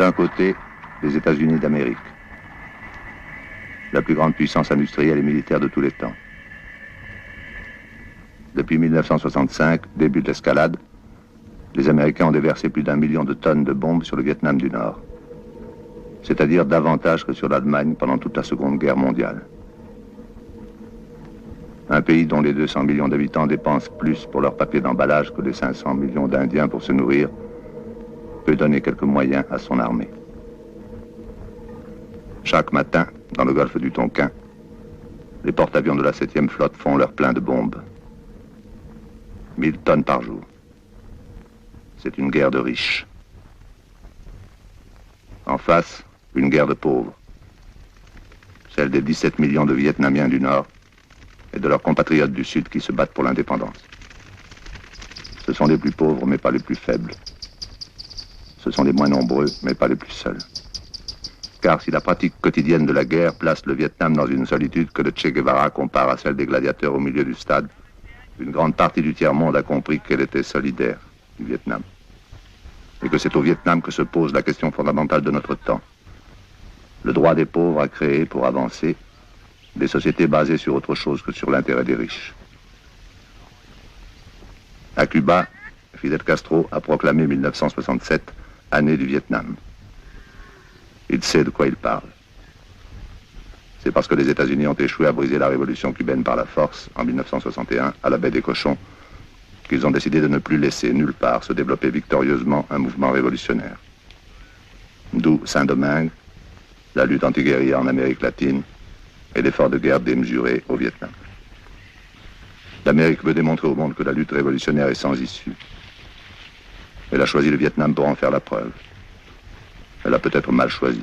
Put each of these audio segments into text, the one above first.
d'un côté, les États-Unis d'Amérique, la plus grande puissance industrielle et militaire de tous les temps. Depuis 1965, début de l'escalade, les Américains ont déversé plus d'1 million de tonnes de bombes sur le Vietnam du Nord, c'est-à-dire davantage que sur l'Allemagne pendant toute la Seconde Guerre mondiale. Un pays dont les 200 millions d'habitants dépensent plus pour leur papier d'emballage que les 500 millions d'Indiens pour se nourrir, peut donner quelques moyens à son armée. Chaque matin, dans le golfe du Tonkin, les porte-avions de la 7e flotte font leur plein de bombes. 1000 tonnes par jour. C'est une guerre de riches. En face, une guerre de pauvres. Celle des 17 millions de Vietnamiens du Nord et de leurs compatriotes du Sud qui se battent pour l'indépendance. Ce sont les plus pauvres, mais pas les plus faibles. Ce sont les moins nombreux, mais pas les plus seuls. Car si la pratique quotidienne de la guerre place le Vietnam dans une solitude que le Che Guevara compare à celle des gladiateurs au milieu du stade, une grande partie du tiers-monde a compris qu'elle était solidaire du Vietnam. Et que c'est au Vietnam que se pose la question fondamentale de notre temps. Le droit des pauvres à créer, pour avancer, des sociétés basées sur autre chose que sur l'intérêt des riches. À Cuba, Fidel Castro a proclamé 1967 année du Vietnam. Il sait de quoi il parle. C'est parce que les États-Unis ont échoué à briser la révolution cubaine par la force en 1961 à la baie des Cochons qu'ils ont décidé de ne plus laisser nulle part se développer victorieusement un mouvement révolutionnaire. D'où Saint-Domingue, la lutte anti-guérilla en Amérique latine et l'effort de guerre démesuré au Vietnam. L'Amérique veut démontrer au monde que la lutte révolutionnaire est sans issue. Elle a choisi le Vietnam pour en faire la preuve. Elle a peut-être mal choisi.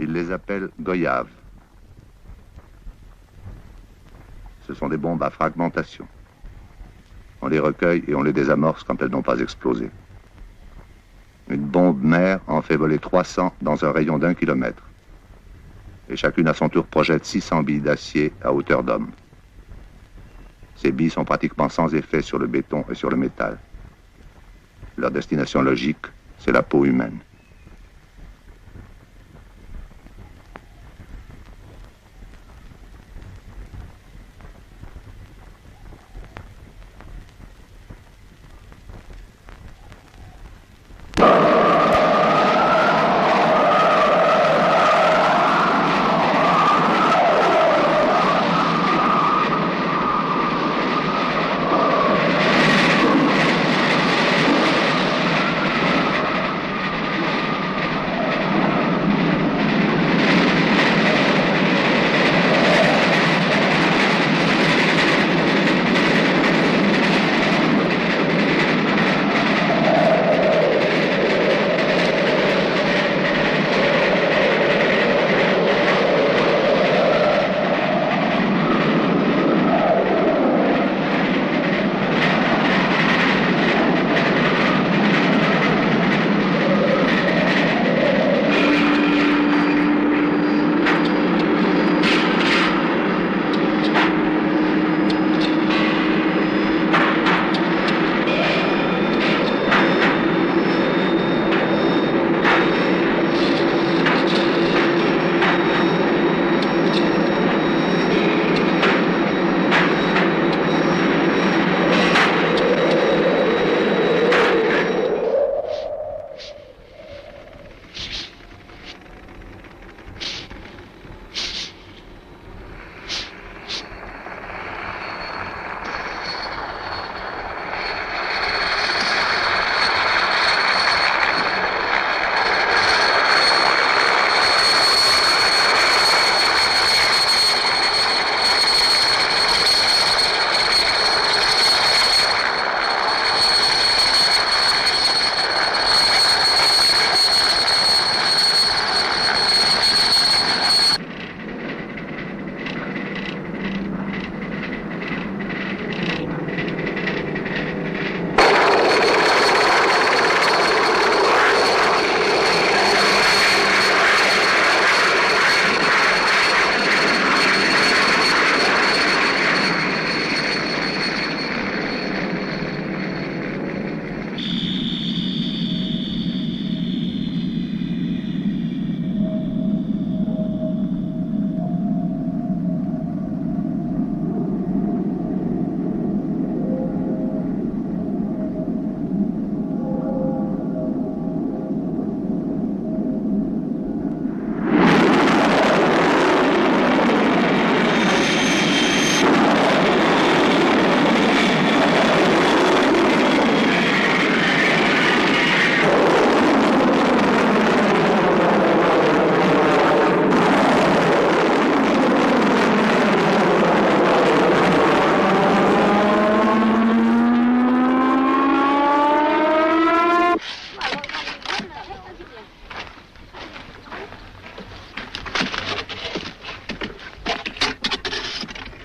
Ils les appellent goyaves. Ce sont des bombes à fragmentation. On les recueille et on les désamorce quand elles n'ont pas explosé. Une bombe mère en fait voler 300 dans un rayon d'1 kilomètre. Et chacune à son tour projette 600 billes d'acier à hauteur d'homme. Ces billes sont pratiquement sans effet sur le béton et sur le métal. Leur destination logique, c'est la peau humaine.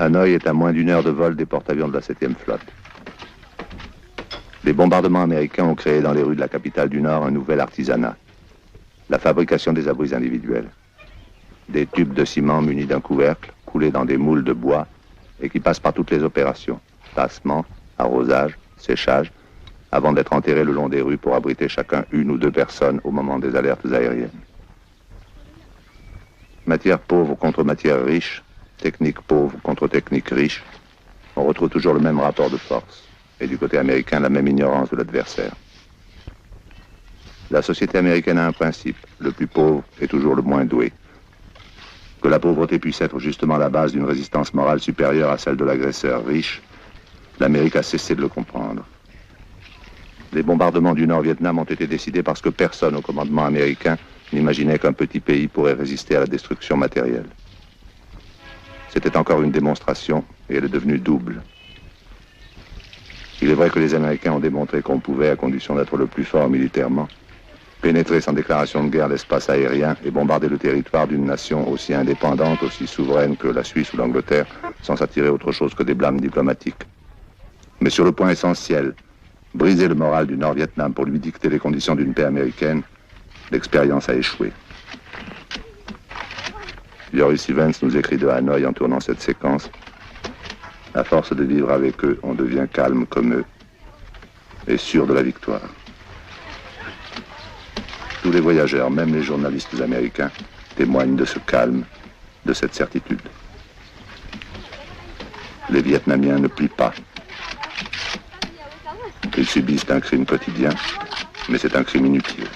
Hanoï est à moins d'une heure de vol des porte-avions de la 7e flotte. Les bombardements américains ont créé dans les rues de la capitale du Nord un nouvel artisanat. La fabrication des abris individuels. Des tubes de ciment munis d'un couvercle, coulés dans des moules de bois et qui passent par toutes les opérations. Tassement, arrosage, séchage, avant d'être enterrés le long des rues pour abriter chacun une ou deux personnes au moment des alertes aériennes. Matière pauvre contre matière riche, technique pauvre contre technique riche, on retrouve toujours le même rapport de force. Et du côté américain, la même ignorance de l'adversaire. La société américaine a un principe, le plus pauvre est toujours le moins doué. Que la pauvreté puisse être justement la base d'une résistance morale supérieure à celle de l'agresseur riche, l'Amérique a cessé de le comprendre. Les bombardements du Nord-Vietnam ont été décidés parce que personne au commandement américain n'imaginait qu'un petit pays pourrait résister à la destruction matérielle. C'était encore une démonstration et elle est devenue double. Il est vrai que les Américains ont démontré qu'on pouvait, à condition d'être le plus fort militairement, pénétrer sans déclaration de guerre l'espace aérien et bombarder le territoire d'une nation aussi indépendante, aussi souveraine que la Suisse ou l'Angleterre, sans s'attirer autre chose que des blâmes diplomatiques. Mais sur le point essentiel, briser le moral du Nord-Vietnam pour lui dicter les conditions d'une paix américaine, l'expérience a échoué. Joris Ivens nous écrit de Hanoï en tournant cette séquence. À force de vivre avec eux, on devient calme comme eux et sûr de la victoire. Tous les voyageurs, même les journalistes américains, témoignent de ce calme, de cette certitude. Les Vietnamiens ne plient pas. Ils subissent un crime quotidien, mais c'est un crime inutile.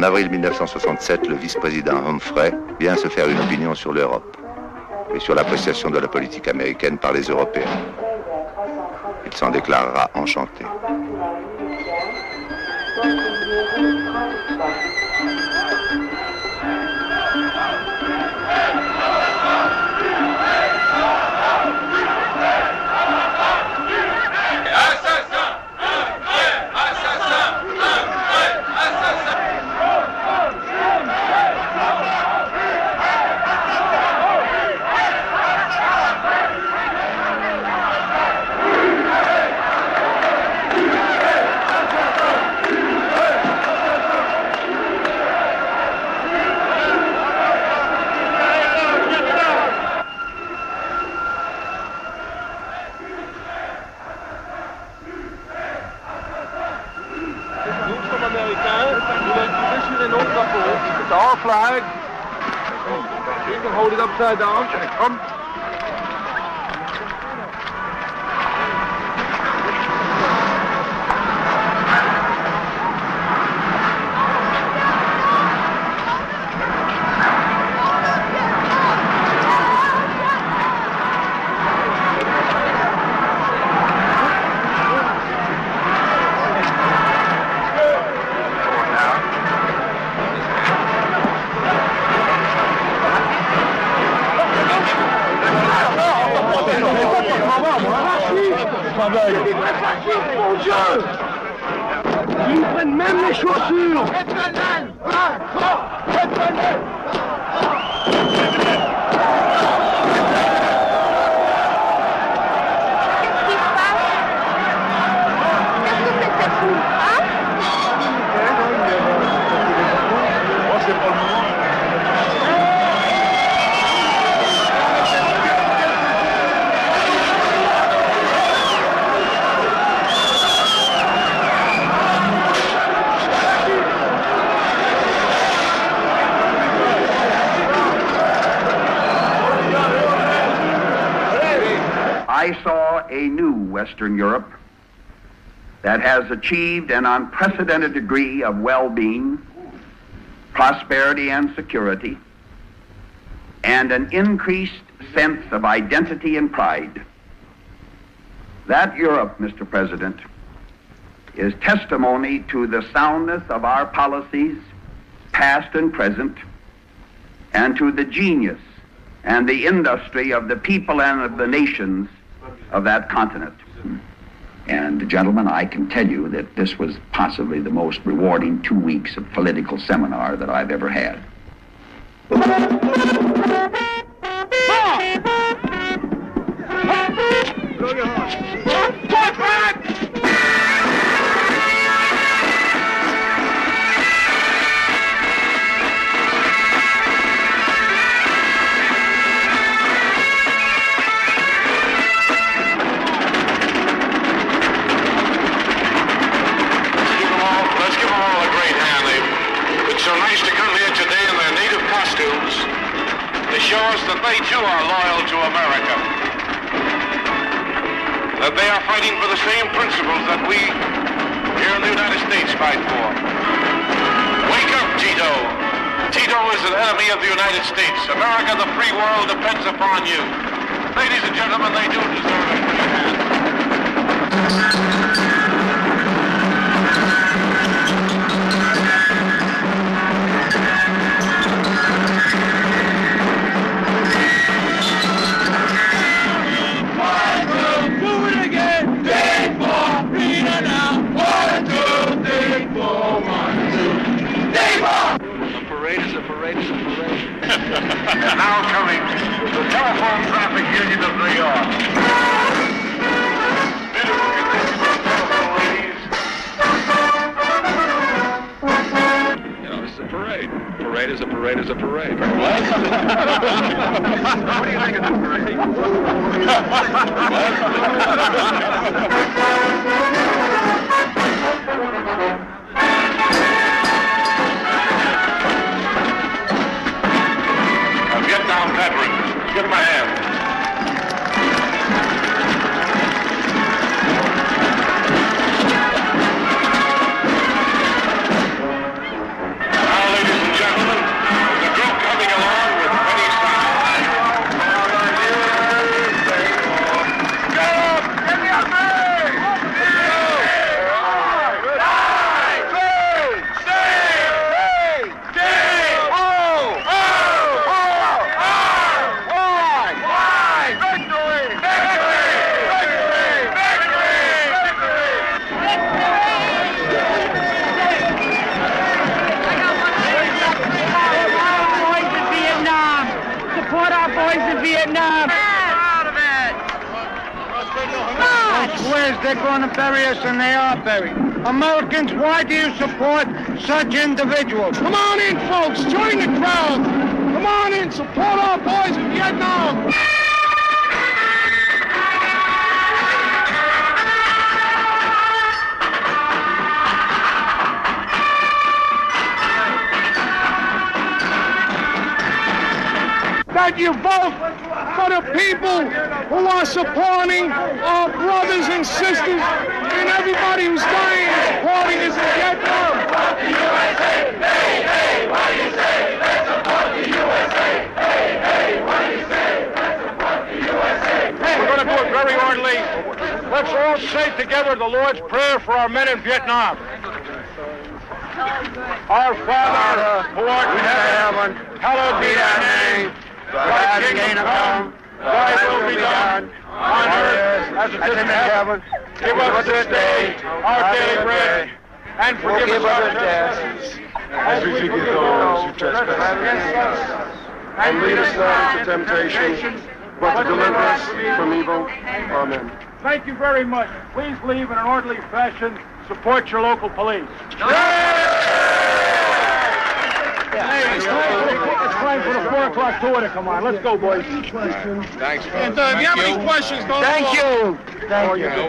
En avril 1967, le vice-président Humphrey vient se faire une opinion sur l'Europe et sur l'appréciation de la politique américaine par les Européens. Il s'en déclarera enchanté. Our flag. You can hold it upside down. Come. Mon Dieu! Ils nous prennent même les chaussures! I saw a new Western Europe that has achieved an unprecedented degree of well-being, prosperity and security, and an increased sense of identity and pride. That Europe, Mr. President, is testimony to the soundness of our policies, past and present, and to the genius and the industry of the people and of the nations of that continent. And gentlemen, I can tell you that this was possibly the most rewarding 2 weeks of political seminar that I've ever had. To show us that they too are loyal to America, that they are fighting for the same principles that we here in the United States fight for. Wake up, Tito. Tito is an enemy of the United States. America, the free world, depends upon you. Ladies and gentlemen, they do deserve a free hand. And now coming, the Telephone Traffic Union of New York. Beautiful conditions, You know, this is a parade. Parade is a parade is a parade. What do you think of this parade? Vietnam veterans, give them a hand. Now where they're going to bury us, and they are buried. Americans, why do you support such individuals? Come on in, folks. Join the crowd. Come on in. Support our boys in Vietnam. That you vote for the people who are supporting our brothers and sisters and everybody who's dying and supporting us in Vietnam. Support the USA! Hey, hey, what do you say? Let's support the USA! Hey, hey, what do you say? Let's support the USA! We're going to do it very orderly. Let's all say together the Lord's Prayer for our men in Vietnam. Our Father, who art in heaven, hallowed be thy name. Thy kingdom come, thy will be done, on earth as it is in heaven. Give us this day our daily bread, and forgive us our trespasses, as we forgive those who trespass against us. And lead us not into temptation, but to deliver us from evil. Amen. Thank you very much. Please leave in an orderly fashion. Support your local police. Hey, it's time for the 4 o'clock tour to come on. Let's go, boys. Thanks. And if you have any questions, don't Thank you. Thank you.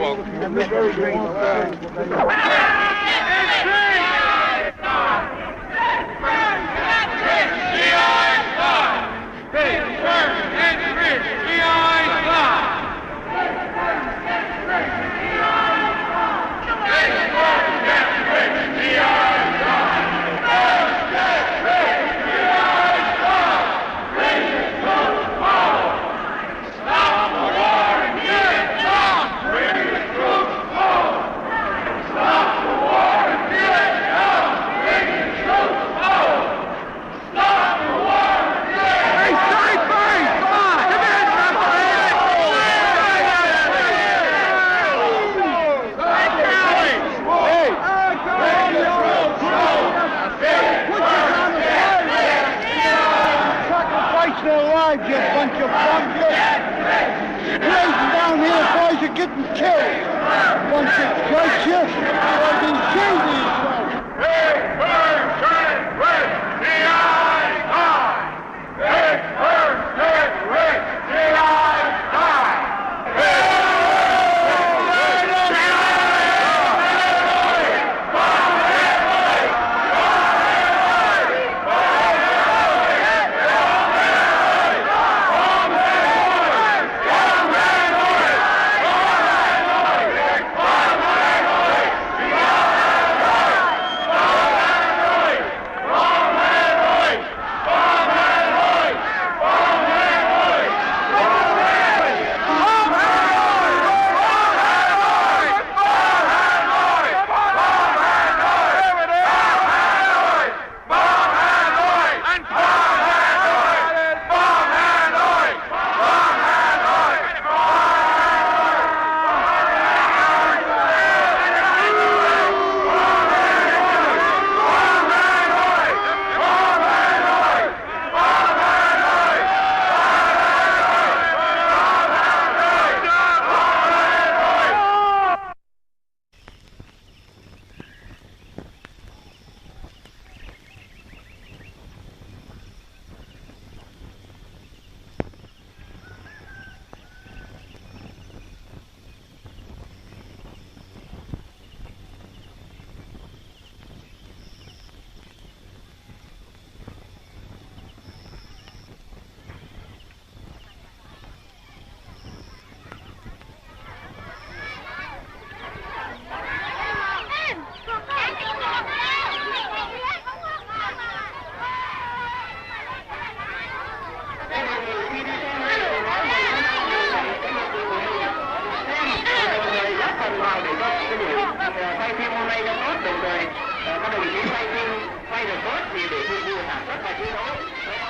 You're welcome.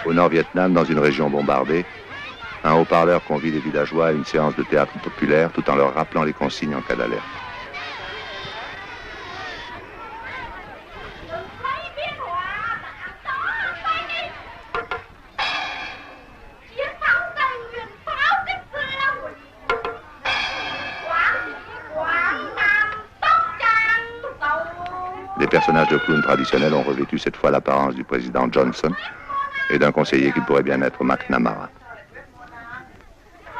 Au Nord-Vietnam, dans une région bombardée, un haut-parleur convie les villageois à une séance de théâtre populaire tout en leur rappelant les consignes en cas d'alerte. Les personnages de clowns traditionnels ont revêtu cette fois l'apparence du président Johnson et d'un conseiller qui pourrait bien être McNamara.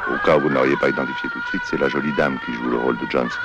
Au cas où vous ne l'auriez pas identifié tout de suite, c'est la jolie dame qui joue le rôle de Johnson.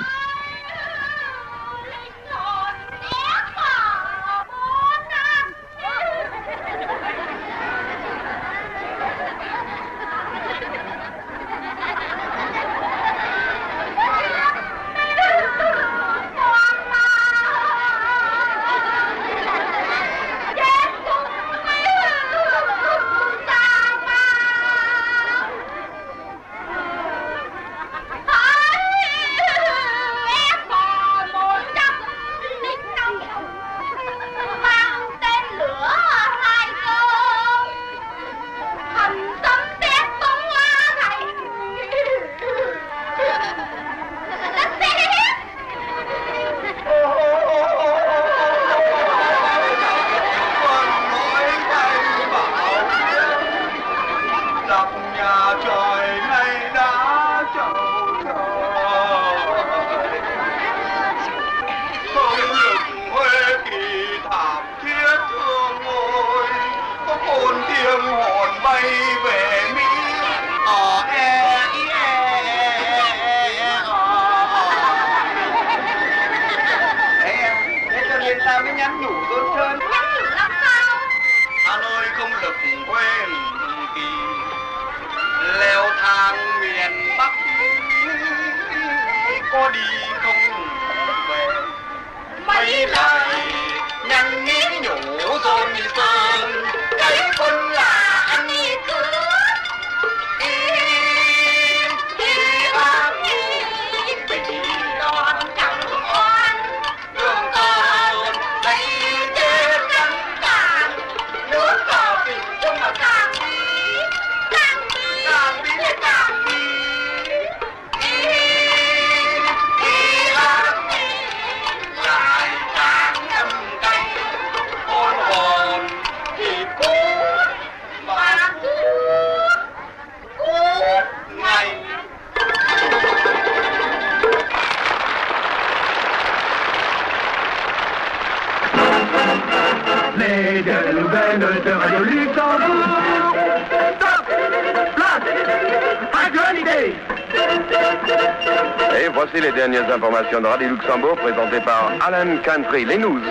Et voici les dernières informations de Radio Luxembourg présentées par Alan Country, les news.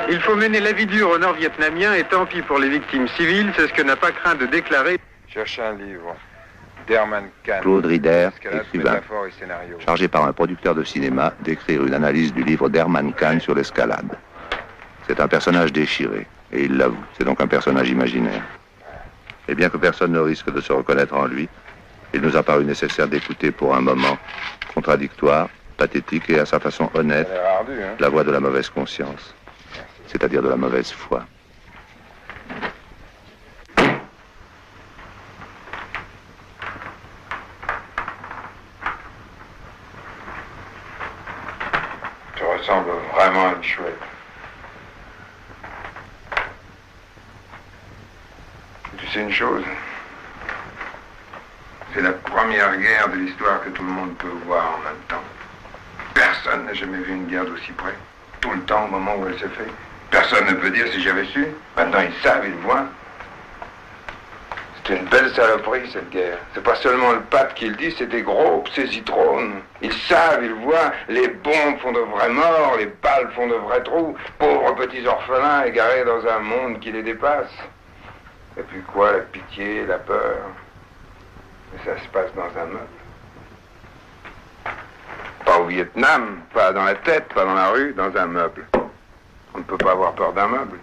Il faut mener la vie dure au nord-vietnamien et tant pis pour les victimes civiles, c'est ce que n'a pas craint de déclarer. Cherchez un livre d'Herman Kahn. Claude Rider, Escalade, écrivain, métaphore et scénario. chargé par un producteur de cinéma d'écrire une analyse du livre d'Herman Kahn sur l'escalade. C'est un personnage déchiré, et il l'avoue, c'est donc un personnage imaginaire. Et bien que personne ne risque de se reconnaître en lui, il nous a paru nécessaire d'écouter pour un moment, contradictoire, pathétique et à sa façon honnête, Ça a l'air ardu, hein. la voix de la mauvaise conscience, c'est-à-dire de la mauvaise foi. Tu ressembles vraiment à une chouette. Tu sais une chose? C'est la première guerre de l'histoire que tout le monde peut voir en même temps. Personne n'a jamais vu une guerre d'aussi près. Tout le temps au moment où elle se fait. Personne ne peut dire si j'avais su. Maintenant ils savent, ils le voient. C'est une belle saloperie cette guerre. C'est pas seulement le pape qui le dit, c'est des gros psésitrones. Ils savent, ils voient, les bombes font de vrais morts, les balles font de vrais trous. Pauvres petits orphelins égarés dans un monde qui les dépasse. Et puis quoi, la pitié, la peur. Et ça se passe dans un meuble. Pas au Vietnam, pas dans la tête, pas dans la rue, dans un meuble. On ne peut pas avoir peur d'un meuble.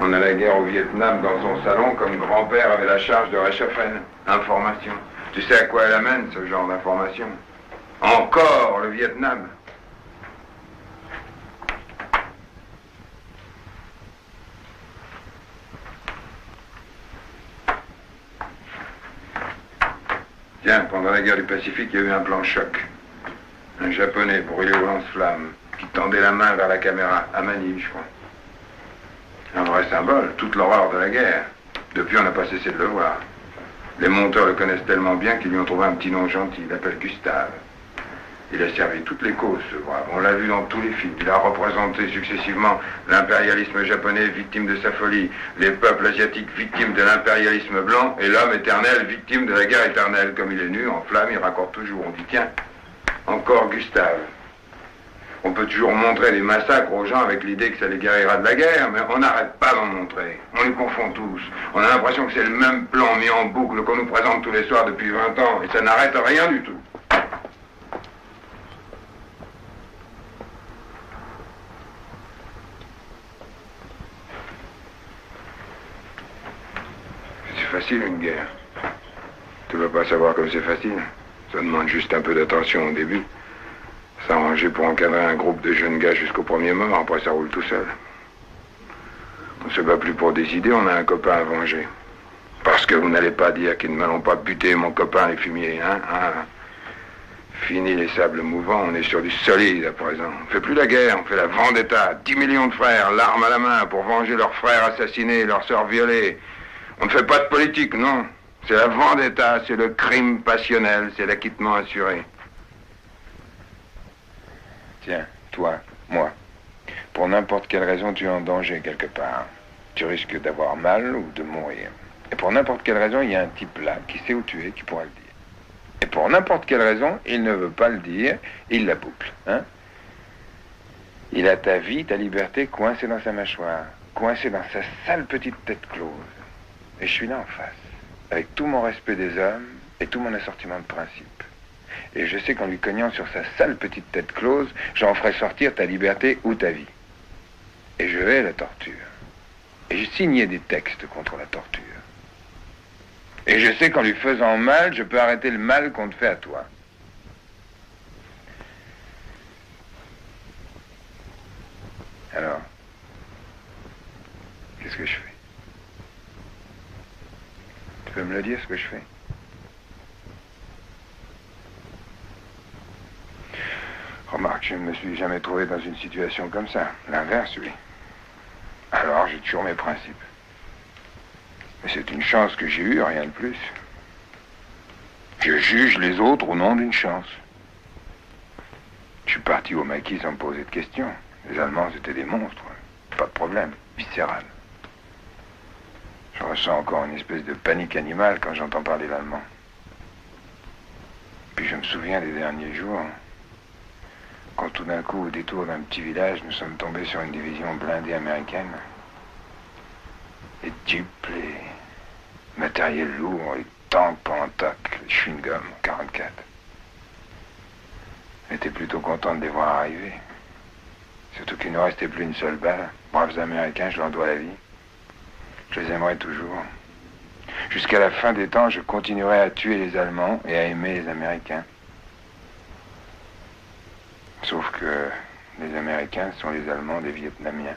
On a la guerre au Vietnam dans son salon comme grand-père avait la charge de réchauffer. Information. Tu sais à quoi elle amène, ce genre d'information? Encore le Vietnam. Tiens, pendant la guerre du Pacifique, il y a eu un plan choc. Un Japonais brûlé au lance-flammes, qui tendait la main vers la caméra, à Manille, je crois. Un vrai symbole, toute l'horreur de la guerre. Depuis, on n'a pas cessé de le voir. Les monteurs le connaissent tellement bien qu'ils lui ont trouvé un petit nom gentil, il l'appelle Gustave. Il a servi toutes les causes, ce brave. On l'a vu dans tous les films. Il a représenté successivement l'impérialisme japonais, victime de sa folie, les peuples asiatiques, victimes de l'impérialisme blanc, et l'homme éternel, victime de la guerre éternelle. Comme il est nu, en flamme, il raccorde toujours. On dit, tiens, encore Gustave. On peut toujours montrer des massacres aux gens avec l'idée que ça les guérira de la guerre, mais on n'arrête pas d'en montrer. On les confond tous. On a l'impression que c'est le même plan mis en boucle qu'on nous présente tous les soirs depuis 20 ans, et ça n'arrête rien du tout. C'est facile une guerre. Tu vas pas savoir comme c'est facile. Ça demande juste un peu d'attention au début. S'arranger pour encadrer un groupe de jeunes gars jusqu'au premier mort, après ça roule tout seul. On se bat plus pour des idées, on a un copain à venger. Parce que vous n'allez pas dire qu'ils ne m'allont pas buter mon copain les fumiers, hein, Fini les sables mouvants, on est sur du solide à présent. On fait plus la guerre, on fait la vendetta. 10 millions de frères, l'arme à la main, pour venger leurs frères assassinés, leurs sœurs violées. On ne fait pas de politique, non. C'est la vendetta, c'est le crime passionnel, c'est l'acquittement assuré. Tiens, toi, moi, pour n'importe quelle raison, tu es en danger quelque part. Tu risques d'avoir mal ou de mourir. Et pour n'importe quelle raison, il y a un type là qui sait où tu es, qui pourra le dire. Et pour n'importe quelle raison, il ne veut pas le dire, il la boucle, hein. Il a ta vie, ta liberté coincée dans sa mâchoire, coincée dans sa sale petite tête close. Et je suis là en face, avec tout mon respect des hommes et tout mon assortiment de principes. Et je sais qu'en lui cognant sur sa sale petite tête close, j'en ferai sortir ta liberté ou ta vie. Et je hais la torture. Et j'ai signé des textes contre la torture. Et je sais qu'en lui faisant mal, je peux arrêter le mal qu'on te fait à toi. Alors, qu'est-ce que je fais? Tu peux me le dire, ce que je fais? Remarque, je ne me suis jamais trouvé dans une situation comme ça. L'inverse, oui. Alors, j'ai toujours mes principes. Mais c'est une chance que j'ai eue, rien de plus. Je juge les autres au nom d'une chance. Je suis parti au maquis sans me poser de questions. Les Allemands étaient des monstres. Pas de problème. Viscéral. Je ressens encore une espèce de panique animale quand j'entends parler l'allemand. Puis je me souviens des derniers jours, quand tout d'un coup, au détour d'un petit village, nous sommes tombés sur une division blindée américaine. Les jeeps, les matériels lourds, les tanks Pantac, les chewing-gums 44. J'étais plutôt content de les voir arriver. Surtout qu'il ne restait plus une seule balle. Braves Américains, je leur dois la vie. Je les aimerai toujours. Jusqu'à la fin des temps, je continuerai à tuer les Allemands et à aimer les Américains. Sauf que les Américains sont les Allemands des Vietnamiens.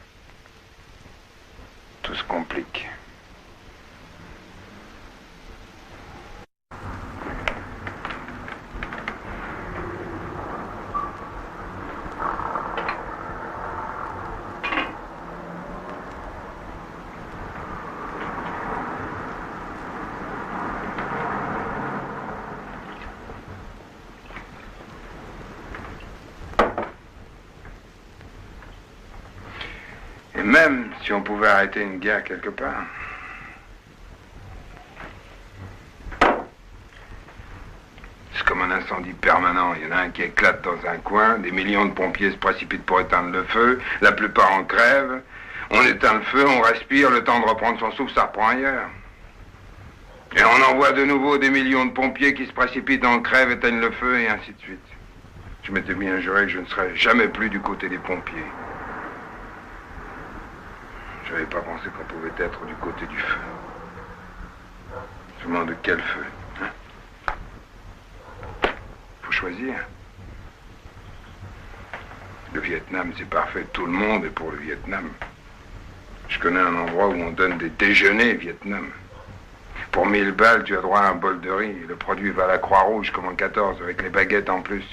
Tout se complique. Et même si on pouvait arrêter une guerre quelque part, c'est comme un incendie permanent. Il y en a un qui éclate dans un coin, des millions de pompiers se précipitent pour éteindre le feu, la plupart en crèvent. On éteint le feu, on respire, le temps de reprendre son souffle, ça reprend ailleurs. Et on envoie de nouveau des millions de pompiers qui se précipitent en crèvent, éteignent le feu, et ainsi de suite. Je m'étais bien juré que je ne serais jamais plus du côté des pompiers. Je n'avais pas pensé qu'on pouvait être du côté du feu. Je me demande de quel feu, hein? Faut choisir. Le Vietnam, c'est parfait. Tout le monde est pour le Vietnam. Je connais un endroit où on donne des déjeuners Vietnam. Pour 1000 balles, tu as droit à un bol de riz. Le produit va à la Croix-Rouge comme en 14, avec les baguettes en plus.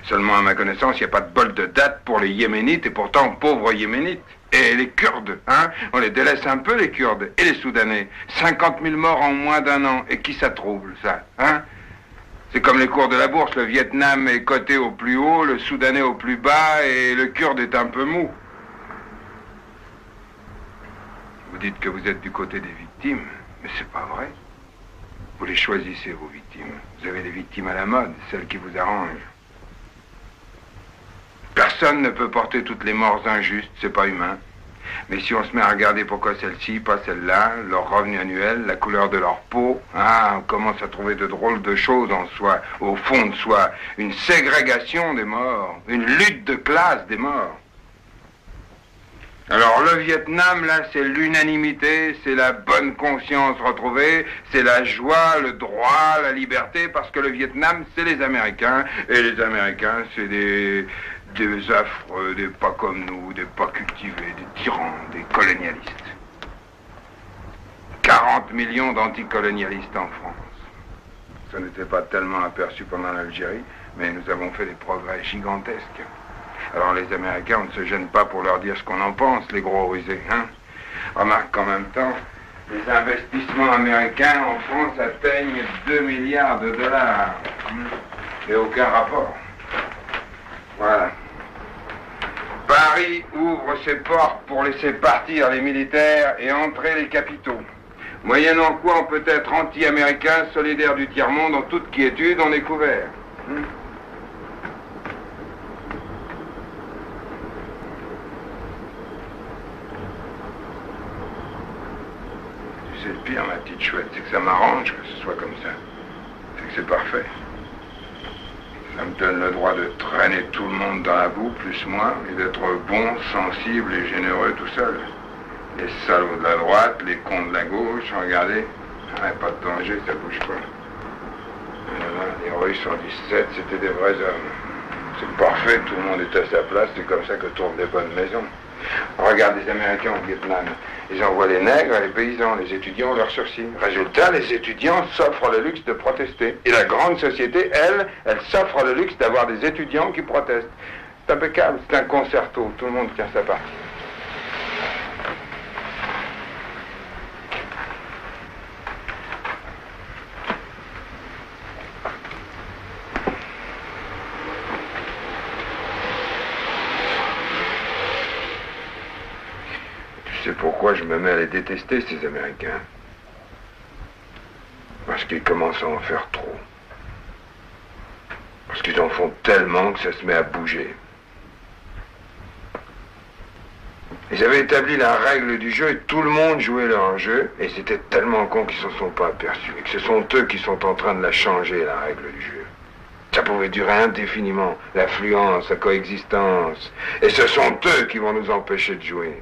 Seulement, à ma connaissance, il n'y a pas de bol de date pour les Yéménites, et pourtant, pauvres Yéménites. Et les Kurdes, hein? On les délaisse un peu, les Kurdes. Et les Soudanais. 50 000 morts en moins d'un an. Et qui ça trouble, ça, hein? C'est comme les cours de la bourse, le Vietnam est coté au plus haut, le Soudanais au plus bas et le Kurde est un peu mou. Vous dites que vous êtes du côté des victimes, mais c'est pas vrai. Vous les choisissez, vos victimes. Vous avez des victimes à la mode, celles qui vous arrangent. Personne ne peut porter toutes les morts injustes, c'est pas humain. Mais si on se met à regarder pourquoi celle-ci, pas celle-là, leur revenu annuel, la couleur de leur peau, on commence à trouver de drôles de choses en soi, au fond de soi. Une ségrégation des morts, une lutte de classe des morts. Alors le Vietnam, là, c'est l'unanimité, c'est la bonne conscience retrouvée, c'est la joie, le droit, la liberté, parce que le Vietnam, c'est les Américains, et les Américains, c'est des affreux, des pas comme nous, des pas cultivés, des tyrans, des colonialistes. 40 millions d'anticolonialistes en France. Ça n'était pas tellement aperçu pendant l'Algérie, mais nous avons fait des progrès gigantesques. Alors les Américains, on ne se gêne pas pour leur dire ce qu'on en pense, les gros rusés, hein. Remarque qu'en même temps, les investissements américains en France atteignent 2 milliards de dollars. Et aucun rapport. Voilà. Paris ouvre ses portes pour laisser partir les militaires et entrer les capitaux. Moyennant quoi on peut être anti-américain, solidaire du tiers-monde, en toute quiétude, on est couvert. Tu sais le pire, ma petite chouette, c'est que ça m'arrange que ce soit comme ça. C'est que c'est parfait. Ça me donne le droit de traîner tout le monde dans la boue, plus moi, et d'être bon, sensible et généreux tout seul. Les salauds de la droite, les cons de la gauche, regardez, pas de danger, ça bouge pas. Voilà, les Russes en 17, c'était des vrais hommes. C'est parfait, tout le monde est à sa place, c'est comme ça que tournent les bonnes maisons. Regarde les Américains au Vietnam. Ils envoient les nègres, les paysans, les étudiants leurs sursis. Résultat, les étudiants s'offrent le luxe de protester. Et la grande société, elle s'offre le luxe d'avoir des étudiants qui protestent. C'est impeccable, c'est un concerto, tout le monde tient sa partie. C'est pourquoi je me mets à les détester, ces Américains. Parce qu'ils commencent à en faire trop. Parce qu'ils en font tellement que ça se met à bouger. Ils avaient établi la règle du jeu et tout le monde jouait leur jeu. Et c'était tellement con qu'ils ne s'en sont pas aperçus. Et que ce sont eux qui sont en train de la changer, la règle du jeu. Ça pouvait durer indéfiniment. L'affluence, la coexistence. Et ce sont eux qui vont nous empêcher de jouer.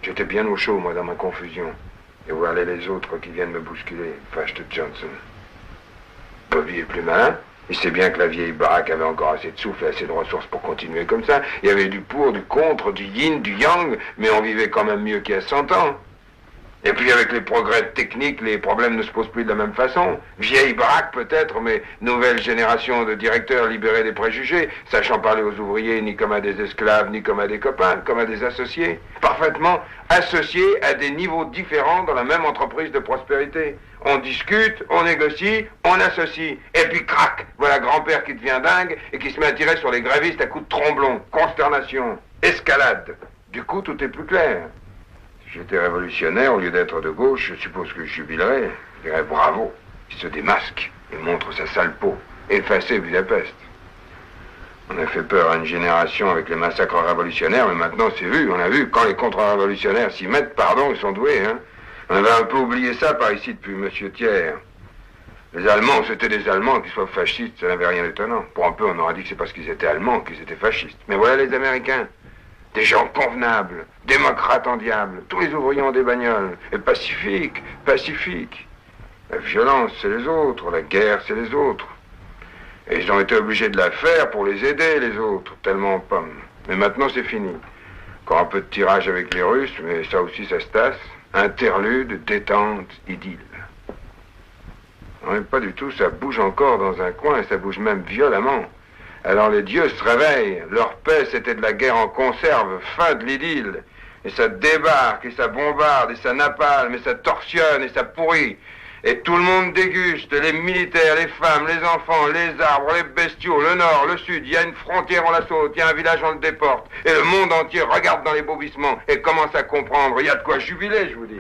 J'étais bien au chaud, moi, dans ma confusion. Et voilà les autres qui viennent me bousculer. Fast Johnson. Bobby est plus malin. Il sait bien que la vieille baraque avait encore assez de souffle et assez de ressources pour continuer comme ça. Il y avait du pour, du contre, du yin, du yang, mais on vivait quand même mieux qu'il y a 100 ans. Et puis avec les progrès techniques, les problèmes ne se posent plus de la même façon. Vieille baraque peut-être, mais nouvelle génération de directeurs libérés des préjugés, sachant parler aux ouvriers ni comme à des esclaves, ni comme à des copains, comme à des associés. Parfaitement associés à des niveaux différents dans la même entreprise de prospérité. On discute, on négocie, on associe. Et puis crac, voilà grand-père qui devient dingue et qui se met à tirer sur les grévistes à coups de tromblon. Consternation, escalade. Du coup, tout est plus clair. Si j'étais révolutionnaire, au lieu d'être de gauche, je suppose que je jubilerais. Je dirais bravo. Il se démasque et montre sa sale peau. Effacé Budapest. On a fait peur à une génération avec les massacres révolutionnaires, mais maintenant c'est vu, on a vu. Quand les contre-révolutionnaires s'y mettent, pardon, ils sont doués, hein. On avait un peu oublié ça par ici depuis M. Thiers. Les Allemands, c'était des Allemands, qu'ils soient fascistes, ça n'avait rien d'étonnant. Pour un peu, on aurait dit que c'est parce qu'ils étaient Allemands qu'ils étaient fascistes. Mais voilà les Américains. Des gens convenables, démocrates en diable, tous les ouvriers ont des bagnoles, et pacifiques, pacifiques. La violence, c'est les autres, la guerre, c'est les autres. Et ils ont été obligés de la faire pour les aider, les autres, tellement en pomme. Mais maintenant, c'est fini. Encore un peu de tirage avec les Russes, mais ça aussi, ça se tasse. Interlude, détente, idylle. Non, pas du tout, ça bouge encore dans un coin, et ça bouge même violemment. Alors les dieux se réveillent, leur paix c'était de la guerre en conserve, fin de l'idylle. Et ça débarque, et ça bombarde, et ça napalme, et ça torsionne, et ça pourrit. Et tout le monde déguste, les militaires, les femmes, les enfants, les arbres, les bestiaux, le nord, le sud. Il y a une frontière, on la saute, il y a un village, on le déporte. Et le monde entier regarde dans les bobissements et commence à comprendre. Il y a de quoi jubiler, je vous dis.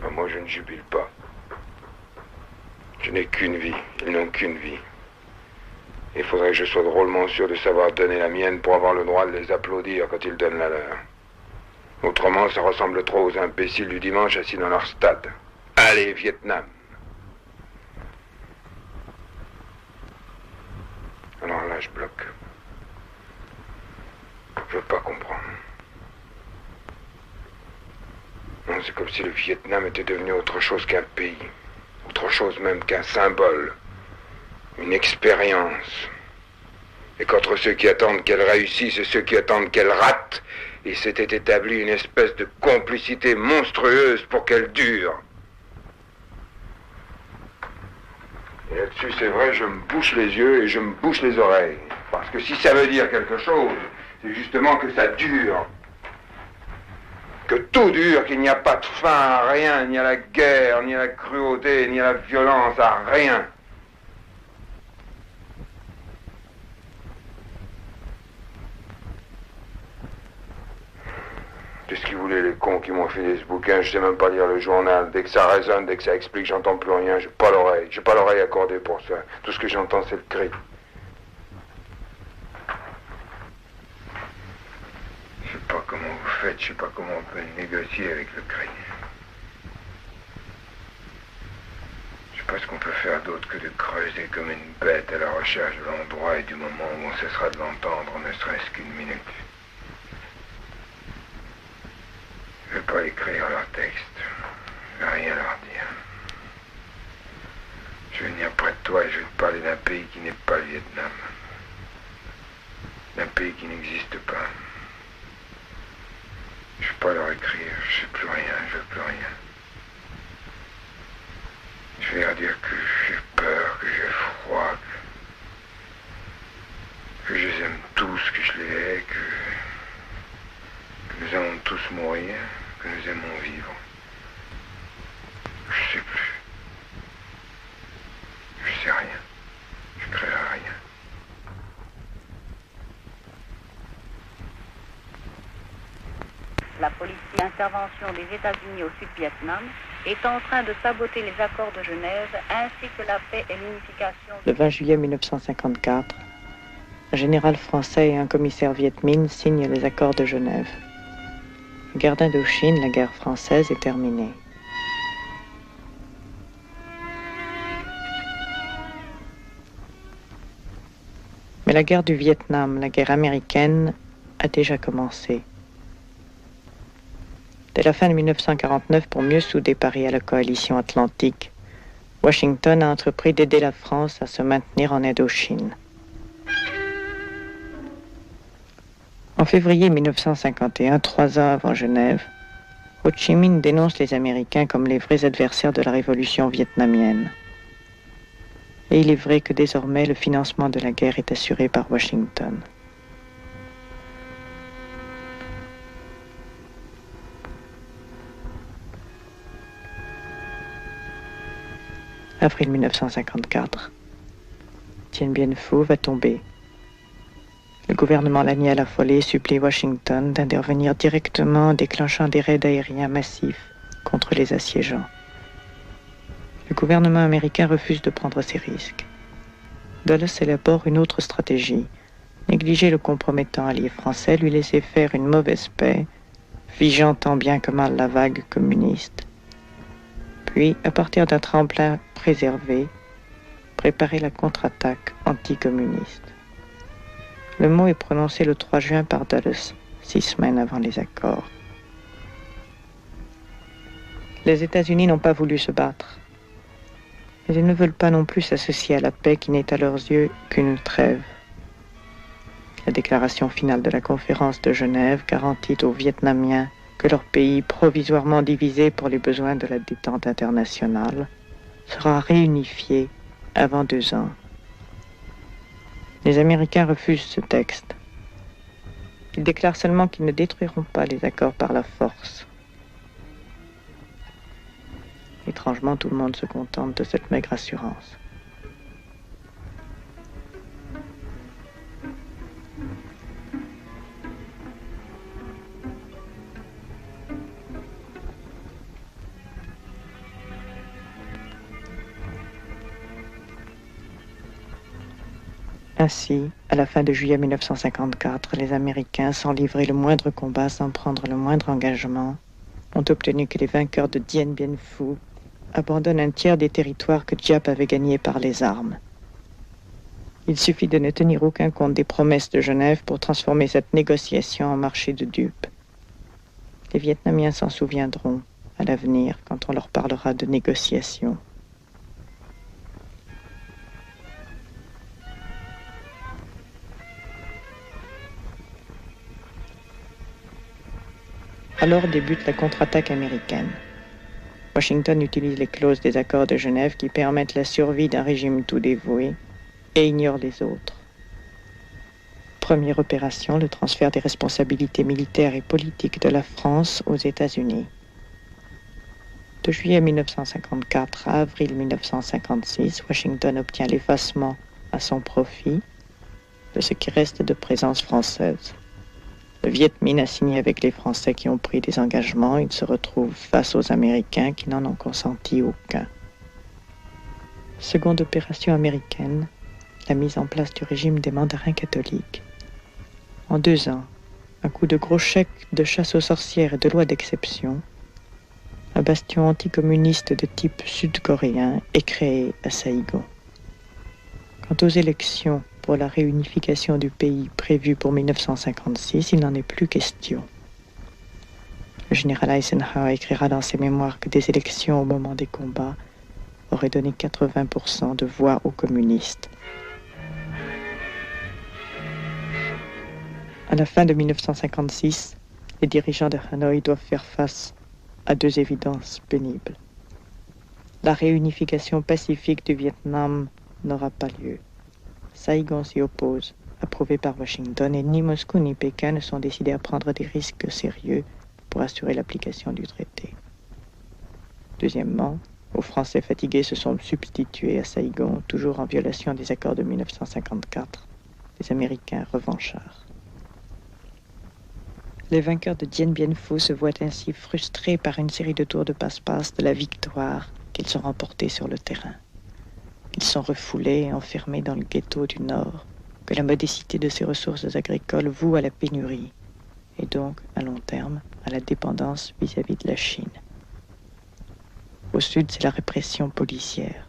Ben, moi, je ne jubile pas. Je n'ai qu'une vie, ils n'ont qu'une vie. Il faudrait que je sois drôlement sûr de savoir donner la mienne pour avoir le droit de les applaudir quand ils donnent la leur. Autrement, ça ressemble trop aux imbéciles du dimanche assis dans leur stade. Allez, Vietnam! Alors là, je bloque. Je veux pas comprendre. Non, c'est comme si le Vietnam était devenu autre chose qu'un pays. Autre chose même qu'un symbole. Une expérience. Et qu'entre ceux qui attendent qu'elle réussisse et ceux qui attendent qu'elle rate, il s'était établi une espèce de complicité monstrueuse pour qu'elle dure. Et là-dessus, c'est vrai, je me bouche les yeux et je me bouche les oreilles. Parce que si ça veut dire quelque chose, c'est justement que ça dure. Que tout dure, qu'il n'y a pas de fin à rien, ni à la guerre, ni à la cruauté, ni à la violence, à rien. Qu'est-ce qu'ils voulaient, les cons qui m'ont filé ce bouquin? Je sais même pas lire le journal. Dès que ça résonne, dès que ça explique, j'entends plus rien. J'ai pas l'oreille accordée pour ça. Tout ce que j'entends, c'est le cri. Je sais pas comment vous faites, je sais pas comment on peut négocier avec le cri. Je sais pas ce qu'on peut faire d'autre que de creuser comme une bête à la recherche de l'endroit et du moment où on cessera de l'entendre, ne serait-ce qu'une minute. Je ne vais pas écrire leur texte. Je ne vais rien leur dire. Je vais venir près de toi et je vais te parler d'un pays qui n'est pas le Vietnam. D'un pays qui n'existe pas. Je ne vais pas leur écrire, je ne sais plus rien, je ne veux plus rien. Je vais leur dire que j'ai peur, que j'ai froid, que je les aime tous, que je les hais, que nous allons tous mourir, que nous aimons vivre. Je sais plus. Je sais rien. Je créerai rien. La politique d'intervention des États-Unis au Sud-Vietnam est en train de saboter les accords de Genève ainsi que la paix et l'unification. Le 20 juillet 1954, un général français et un commissaire Viet Minh signent les accords de Genève. La guerre d'Indochine, la guerre française, est terminée. Mais la guerre du Vietnam, la guerre américaine, a déjà commencé. Dès la fin de 1949, pour mieux souder Paris à la coalition atlantique, Washington a entrepris d'aider la France à se maintenir en Indochine. En février 1951, 3 ans avant Genève, Ho Chi Minh dénonce les Américains comme les vrais adversaires de la révolution vietnamienne. Et il est vrai que désormais le financement de la guerre est assuré par Washington. Avril 1954. Dien Bien Phu va tomber. Le gouvernement Laniel affolé supplie Washington d'intervenir directement en déclenchant des raids aériens massifs contre les assiégeants. Le gouvernement américain refuse de prendre ces risques. Dulles élabore une autre stratégie. Négliger le compromettant allié français, lui laisser faire une mauvaise paix, figeant tant bien que mal la vague communiste. Puis, à partir d'un tremplin préservé, préparer la contre-attaque anticommuniste. Le mot est prononcé le 3 juin par Dulles, 6 semaines avant les accords. Les États-Unis n'ont pas voulu se battre, mais ils ne veulent pas non plus s'associer à la paix qui n'est à leurs yeux qu'une trêve. La déclaration finale de la conférence de Genève garantit aux Vietnamiens que leur pays, provisoirement divisé pour les besoins de la détente internationale, sera réunifié avant 2 ans. Les Américains refusent ce texte. Ils déclarent seulement qu'ils ne détruiront pas les accords par la force. Étrangement, tout le monde se contente de cette maigre assurance. Ainsi, à la fin de juillet 1954, les Américains, sans livrer le moindre combat, sans prendre le moindre engagement, ont obtenu que les vainqueurs de Dien Bien Phu abandonnent un tiers des territoires que Giap avait gagnés par les armes. Il suffit de ne tenir aucun compte des promesses de Genève pour transformer cette négociation en marché de dupes. Les Vietnamiens s'en souviendront à l'avenir quand on leur parlera de négociation. Alors débute la contre-attaque américaine. Washington utilise les clauses des accords de Genève qui permettent la survie d'un régime tout dévoué et ignore les autres. Première opération, le transfert des responsabilités militaires et politiques de la France aux États-Unis. De juillet 1954 à avril 1956, Washington obtient l'effacement à son profit de ce qui reste de présence française. Le Viet Minh a signé avec les Français qui ont pris des engagements. Il se retrouve face aux Américains qui n'en ont consenti aucun. Seconde opération américaine, la mise en place du régime des mandarins catholiques. En 2 ans, un coup de gros chèque de chasse aux sorcières et de loi d'exception, un bastion anticommuniste de type sud-coréen est créé à Saïgon. Quant aux élections pour la réunification du pays prévue pour 1956, il n'en est plus question. Le général Eisenhower écrira dans ses mémoires que des élections au moment des combats auraient donné 80% de voix aux communistes. À la fin de 1956, les dirigeants de Hanoï doivent faire face à 2 évidences pénibles. La réunification pacifique du Vietnam n'aura pas lieu. Saïgon s'y oppose, approuvé par Washington, et ni Moscou ni Pékin ne sont décidés à prendre des risques sérieux pour assurer l'application du traité. Deuxièmement, aux Français fatigués se sont substitués à Saïgon, toujours en violation des accords de 1954, des Américains revanchards. Les vainqueurs de Dien Bien Phu se voient ainsi frustrés par une série de tours de passe-passe de la victoire qu'ils ont remportée sur le terrain. Ils sont refoulés et enfermés dans le ghetto du Nord, que la modicité de ses ressources agricoles voue à la pénurie, et donc, à long terme, à la dépendance vis-à-vis de la Chine. Au Sud, c'est la répression policière.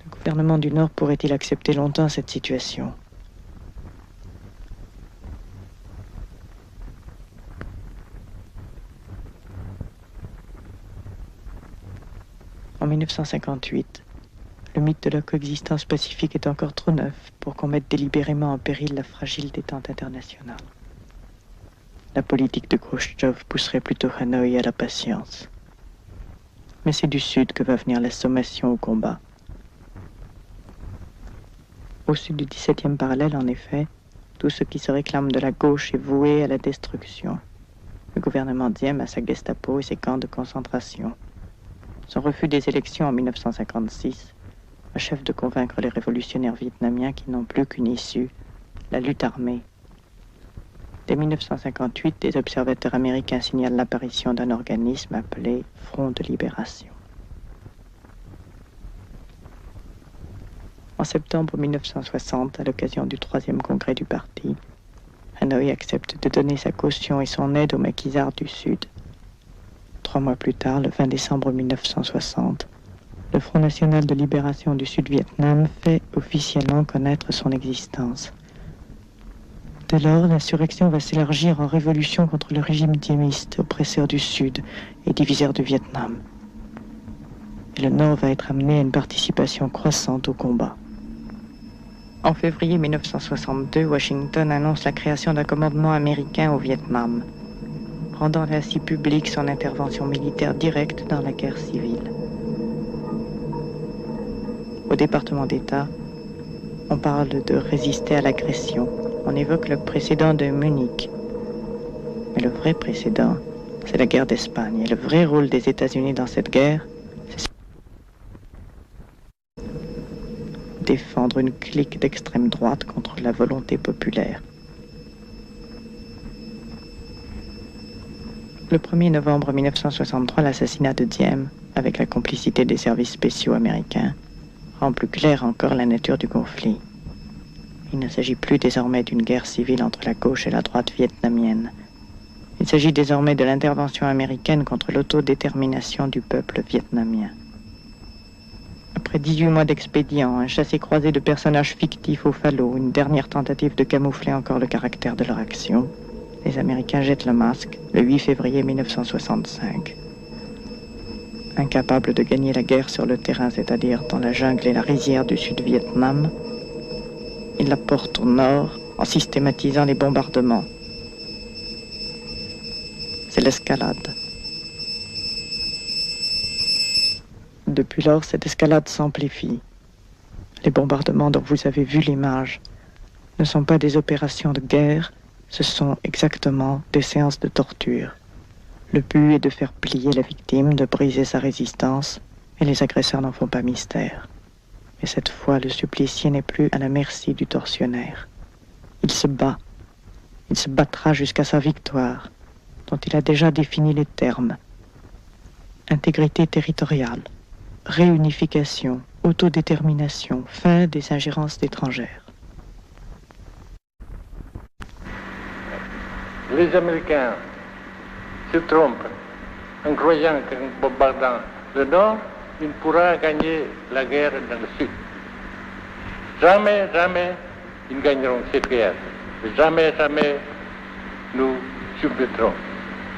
Le gouvernement du Nord pourrait-il accepter longtemps cette situation ? En 1958, le mythe de la coexistence pacifique est encore trop neuf pour qu'on mette délibérément en péril la fragile détente internationale. La politique de Khrouchtchev pousserait plutôt Hanoï à la patience. Mais c'est du Sud que va venir la sommation au combat. Au sud du 17e parallèle, en effet, tout ce qui se réclame de la gauche est voué à la destruction. Le gouvernement Diem a sa Gestapo et ses camps de concentration. Son refus des élections en 1956 achève de convaincre les révolutionnaires vietnamiens qui n'ont plus qu'une issue, la lutte armée. Dès 1958, des observateurs américains signalent l'apparition d'un organisme appelé Front de Libération. En septembre 1960, à l'occasion du 3e congrès du parti, Hanoï accepte de donner sa caution et son aide aux maquisards du Sud. 3 mois plus tard, le 20 décembre 1960, le Front national de libération du Sud-Vietnam fait officiellement connaître son existence. Dès lors, l'insurrection va s'élargir en révolution contre le régime diemiste, oppresseur du Sud et diviseur du Vietnam. Et le Nord va être amené à une participation croissante au combat. En février 1962, Washington annonce la création d'un commandement américain au Vietnam, rendant ainsi publique son intervention militaire directe dans la guerre civile. Au département d'État, On parle de résister à l'agression. On évoque le précédent de Munich. Mais le vrai précédent, c'est la guerre d'Espagne. Et le vrai rôle des États-Unis dans cette guerre, c'est défendre une clique d'extrême droite contre la volonté populaire. Le 1er novembre 1963, l'assassinat de Diem, avec la complicité des services spéciaux américains, rend plus claire encore la nature du conflit. Il ne s'agit plus désormais d'une guerre civile entre la gauche et la droite vietnamienne. Il s'agit désormais de l'intervention américaine contre l'autodétermination du peuple vietnamien. Après 18 mois d'expédients, un chassé-croisé de personnages fictifs au falot, une dernière tentative de camoufler encore le caractère de leur action, les Américains jettent le masque le 8 février 1965. Incapables de gagner la guerre sur le terrain, c'est-à-dire dans la jungle et la rizière du Sud-Vietnam, ils la portent au nord en systématisant les bombardements. C'est l'escalade. Depuis lors, cette escalade s'amplifie. Les bombardements dont vous avez vu l'image ne sont pas des opérations de guerre, ce sont exactement des séances de torture. Le but est de faire plier la victime, de briser sa résistance, et les agresseurs n'en font pas mystère. Mais cette fois, le supplicié n'est plus à la merci du tortionnaire. Il se bat. Il se battra jusqu'à sa victoire, dont il a déjà défini les termes. Intégrité territoriale, réunification, autodétermination, fin des ingérences étrangères. Les Américains se trompent en croyant qu'en bombardant le Nord, il pourra gagner la guerre dans le Sud. Jamais, jamais, ils gagneront cette guerre. Jamais, jamais, nous submettrons.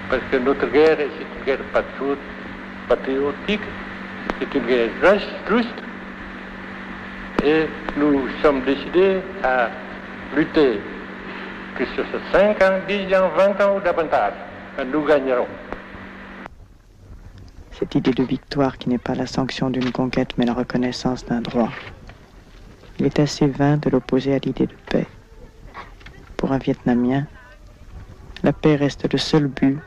Parce que notre guerre, c'est une guerre patriotique, c'est une guerre juste, et nous sommes décidés à lutter, que ce soit 5 ans, 10 ans, 20 ans ou davantage, nous gagnerons. Cette idée de victoire qui n'est pas la sanction d'une conquête mais la reconnaissance d'un droit. Il est assez vain de l'opposer à l'idée de paix. Pour un Vietnamien, la paix reste le seul but,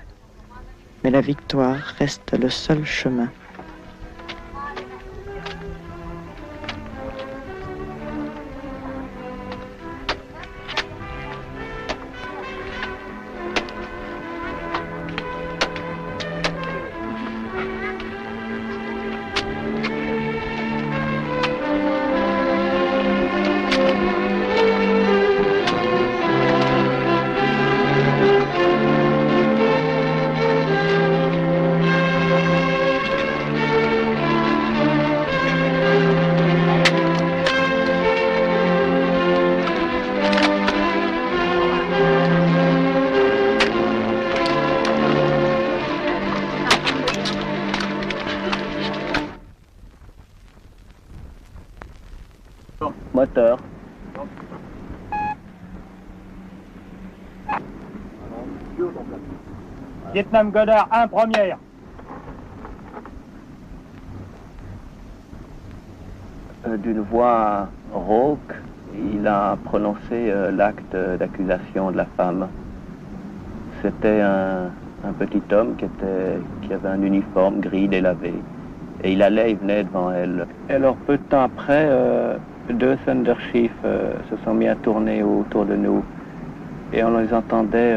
mais la victoire reste le seul chemin. Moteur. Vietnam Goddard 1, première. D'une voix rauque, il a prononcé l'acte d'accusation de la femme. C'était un petit homme qui avait un uniforme gris délavé. Et il venait devant elle. Et alors peu de temps après, 2 Thunderships se sont mis à tourner autour de nous. Et on les entendait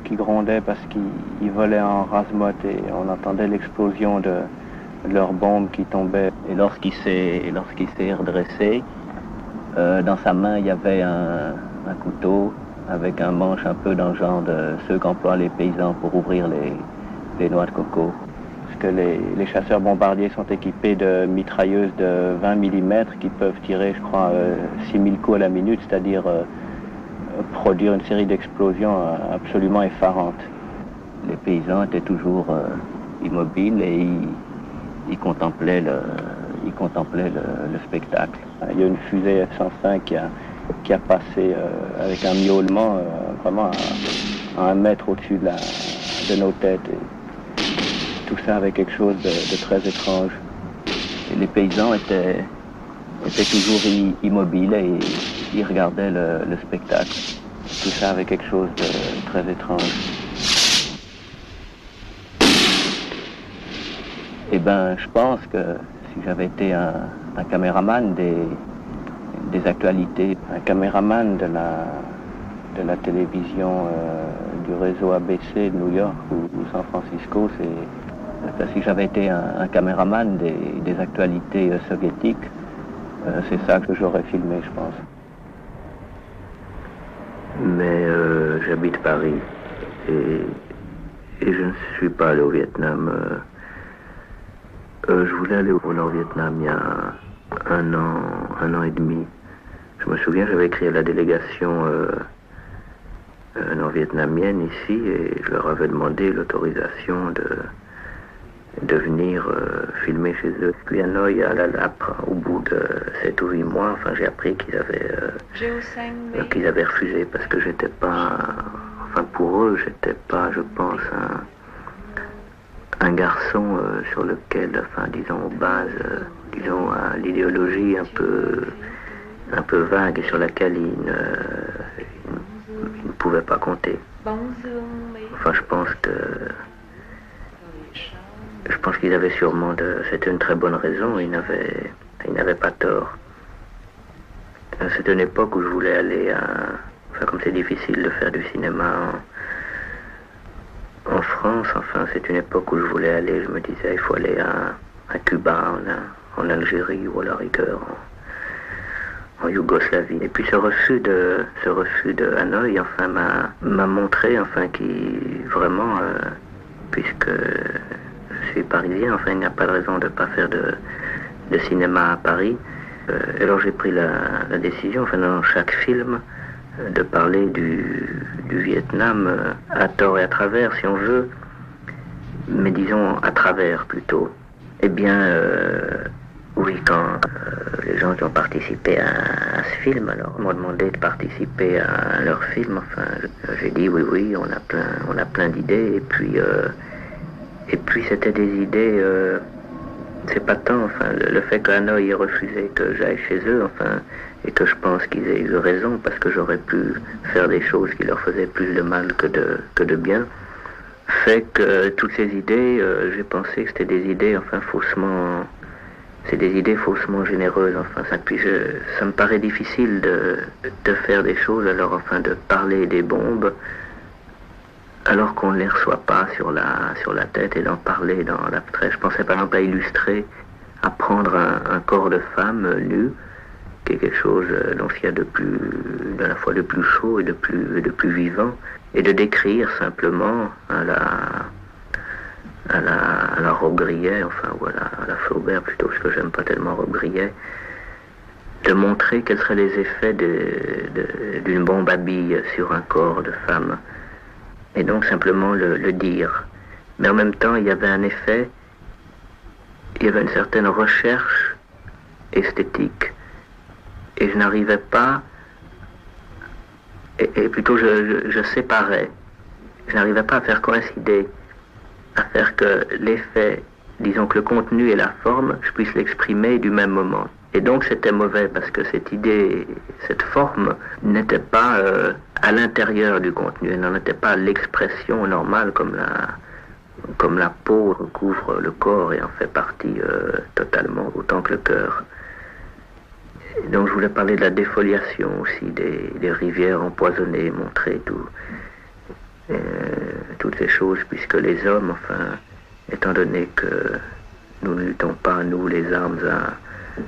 qui grondaient parce qu'ils volaient en rase-motte et on entendait l'explosion de leurs bombes qui tombaient. Et lorsqu'il s'est redressé, dans sa main il y avait un couteau avec un manche un peu dans le genre de ceux qu'emploient les paysans pour ouvrir les noix de coco. Parce que les chasseurs bombardiers sont équipés de mitrailleuses de 20 mm qui peuvent tirer, je crois, 6000 coups à la minute, c'est-à-dire produire une série d'explosions absolument effarantes. Les paysans étaient toujours immobiles et ils contemplaient le spectacle. Il y a une fusée F-105 qui a passé avec un miaulement vraiment à 1 mètre au-dessus de nos têtes. Et tout ça avec quelque chose de très étrange. Et les paysans étaient était toujours immobile et il regardait le spectacle. Tout ça avait quelque chose de très étrange. Eh bien, je pense que si j'avais été un caméraman des actualités, un caméraman de la télévision du réseau ABC de New York ou San Francisco, si j'avais été un caméraman des actualités soviétiques, c'est ça que j'aurais filmé, je pense. Mais j'habite Paris et je ne suis pas allé au Vietnam. Je voulais aller au Nord-Vietnam il y a un an et demi. Je me souviens, j'avais écrit à la délégation nord-vietnamienne ici et je leur avais demandé l'autorisation de venir filmer chez eux. Puis à Hanoï, à La Lapre, au bout de 7 ou 8 mois, enfin j'ai appris qu'ils avaient refusé parce que j'étais pas, enfin pour eux, j'étais pas, je pense, un garçon sur lequel, enfin disons aux bases, disons à l'idéologie un peu vague et sur laquelle ils ne pouvaient pas compter. Enfin je pense qu'ils avaient sûrement c'était une très bonne raison, ils n'avaient pas tort. C'était une époque où je voulais aller enfin comme c'est difficile de faire du cinéma en France, enfin c'est une époque où je voulais aller, je me disais il faut aller à Cuba, en Algérie ou à la rigueur en Yougoslavie. Et puis ce refus de Hanoï enfin m'a montré enfin qui vraiment puisque je suis parisien, enfin il n'y a pas de raison de ne pas faire de cinéma à Paris. Alors j'ai pris la décision, enfin dans chaque film, de parler du Vietnam à tort et à travers si on veut, mais disons à travers plutôt. Eh bien oui, quand les gens qui ont participé à ce film alors m'ont demandé de participer à leur film, enfin j'ai dit oui, on a plein d'idées et puis c'était des idées, c'est pas tant, enfin le fait que Hanoï ait refusé que j'aille chez eux, enfin, et que je pense qu'ils aient eu raison parce que j'aurais pu faire des choses qui leur faisaient plus de mal que de bien, fait que toutes ces idées, j'ai pensé que c'était des idées, enfin faussement généreuses, enfin ça me paraît difficile de faire des choses, alors enfin de parler des bombes alors qu'on ne les reçoit pas sur la tête et d'en parler dans l'abstrait. Je pensais par exemple à illustrer, à prendre un corps de femme nu, qui est quelque chose dont il y a à la fois de plus chaud et de plus vivant, et de décrire simplement à la Robbe-Grillet, enfin voilà, à la Flaubert plutôt, parce que j'aime pas tellement Robbe-Grillet, de montrer quels seraient les effets d'une bombe à billes sur un corps de femme. Et donc simplement le dire. Mais en même temps, il y avait un effet, il y avait une certaine recherche esthétique. Et je n'arrivais pas, et plutôt je séparais. Je n'arrivais pas à faire coïncider, à faire que l'effet, disons que le contenu et la forme, je puisse l'exprimer du même moment. Et donc c'était mauvais parce que cette idée, cette forme n'était pas à l'intérieur du contenu, elle n'en était pas l'expression normale comme la peau recouvre le corps et en fait partie totalement, autant que le cœur. Et donc je voulais parler de la défoliation aussi, des rivières empoisonnées, montrer toutes ces choses, puisque les hommes, enfin, étant donné que nous ne luttons pas, nous, les armes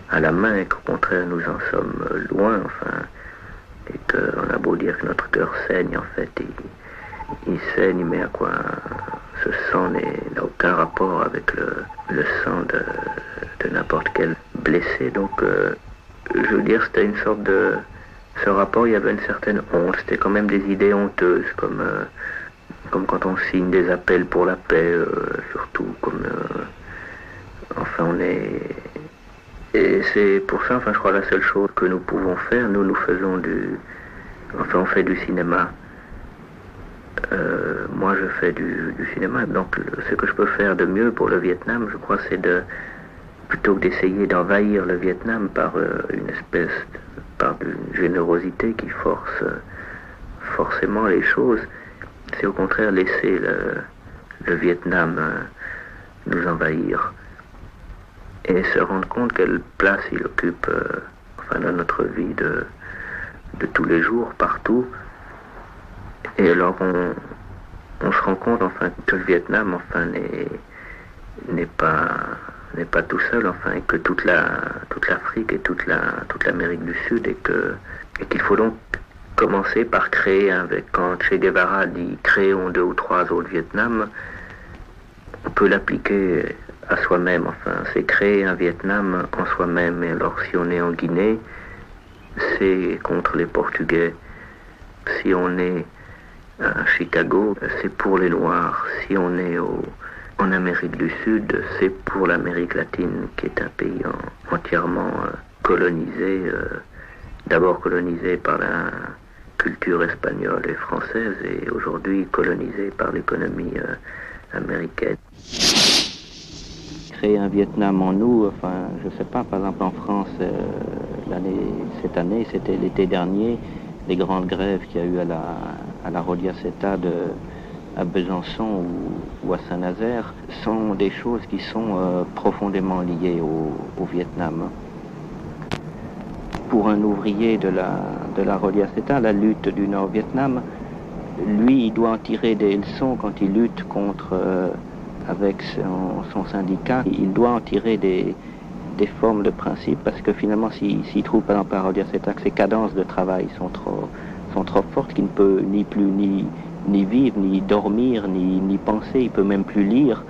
à la main, et qu'au contraire nous en sommes loin, enfin, et qu'on a beau dire que notre cœur saigne, en fait, il saigne, mais à quoi ce sang n'a aucun rapport avec le sang de n'importe quel blessé. Donc, je veux dire, c'était une sorte de... Ce rapport, il y avait une certaine honte, c'était quand même des idées honteuses, comme quand on signe des appels pour la paix, surtout, enfin, on est... Et c'est pour ça, enfin, je crois, la seule chose que nous pouvons faire, nous faisons on fait du cinéma. Moi, je fais du cinéma, donc ce que je peux faire de mieux pour le Vietnam, je crois, c'est plutôt que d'essayer d'envahir le Vietnam par par une générosité qui force forcément les choses, c'est au contraire laisser le Vietnam nous envahir et se rendre compte quelle place il occupe dans notre vie de tous les jours, partout. Et alors on se rend compte que le Vietnam n'est pas tout seul, et que toute l'Afrique et toute l'Amérique du Sud, et qu'il faut donc commencer par créer quand Che Guevara dit créons 2 ou 3 autres Vietnam, on peut l'appliquer à soi-même, c'est créer un Vietnam en soi-même. Et alors si on est en Guinée, c'est contre les Portugais. Si on est à Chicago, c'est pour les Noirs. Si on est en Amérique du Sud, c'est pour l'Amérique latine, qui est un pays entièrement colonisé, d'abord colonisé par la culture espagnole et française, et aujourd'hui colonisé par l'économie américaine. Créer un Vietnam en nous, je sais pas, par exemple en France, cette année, c'était l'été dernier, les grandes grèves qu'il y a eu à la Roliaceta à Besançon ou à Saint-Nazaire sont des choses qui sont profondément liées au Vietnam. Pour un ouvrier de la Roliaceta, la lutte du Nord-Vietnam, lui, il doit en tirer des leçons quand il lutte avec son syndicat. Il doit en tirer des formes de principe, parce que finalement, s'il trouve par exemple à Roliaceta que ses cadences de travail sont trop fortes, qu'il ne peut ni vivre, ni dormir, ni penser, il peut même plus lire,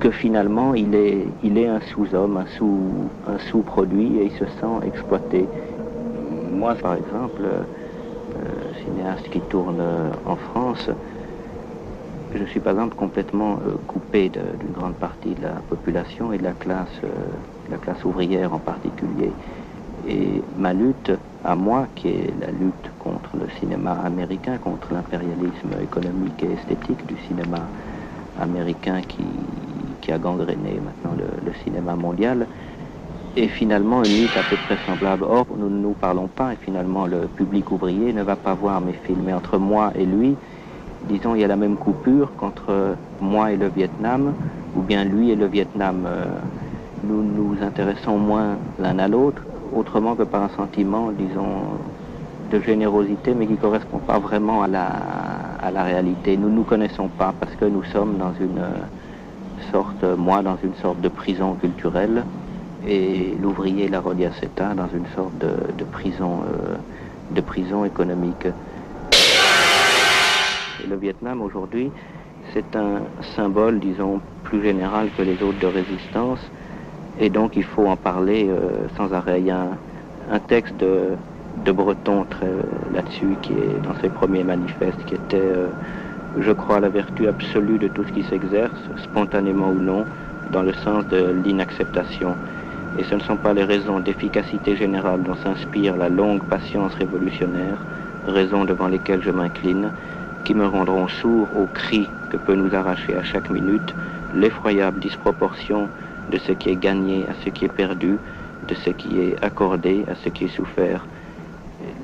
que finalement il est un sous-homme, un sous-produit, et il se sent exploité. Moi, par exemple, cinéaste qui tourne en France, je suis par exemple complètement coupé d'une grande partie de la population et de la classe ouvrière en particulier. Et ma lutte, à moi, qui est la lutte contre le cinéma américain, contre l'impérialisme économique et esthétique du cinéma américain qui a gangréné maintenant le cinéma mondial, est finalement une lutte à peu près semblable. Or, nous ne nous parlons pas, et finalement le public ouvrier ne va pas voir mes films. Et entre moi et lui, disons, il y a la même coupure qu'entre moi et le Vietnam, ou bien lui et le Vietnam. Nous nous intéressons moins l'un à l'autre, autrement que par un sentiment, disons, de générosité, mais qui ne correspond pas vraiment à la réalité. Nous ne nous connaissons pas, parce que nous sommes dans moi dans une sorte de prison culturelle, et l'ouvrier la Roliaceta dans une sorte de prison économique. Et le Vietnam aujourd'hui, c'est un symbole, disons, plus général que les autres de résistance, et donc il faut en parler sans arrêt. Il y a un texte de Breton là-dessus, qui est dans ses premiers manifestes, qui était, je crois, la vertu absolue de tout ce qui s'exerce, spontanément ou non, dans le sens de l'inacceptation. Et ce ne sont pas les raisons d'efficacité générale dont s'inspire la longue patience révolutionnaire, raisons devant lesquelles je m'incline, qui me rendront sourd aux cris que peut nous arracher à chaque minute l'effroyable disproportion de ce qui est gagné à ce qui est perdu, de ce qui est accordé à ce qui est souffert.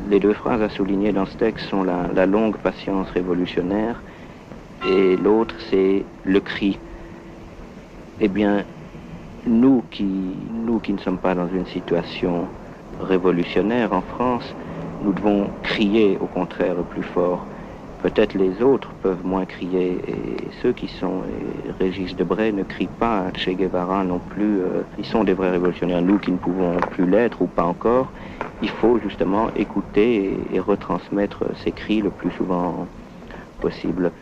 Les deux phrases à souligner dans ce texte sont la longue patience révolutionnaire, et l'autre c'est le cri. Eh bien, nous qui ne sommes pas dans une situation révolutionnaire en France, nous devons crier au contraire plus fort. Peut-être les autres peuvent moins crier, et ceux qui sont Régis Debray ne crient pas à Che Guevara non plus. Ils sont des vrais révolutionnaires. Nous qui ne pouvons plus l'être ou pas encore, il faut justement écouter et retransmettre ces cris le plus souvent possible.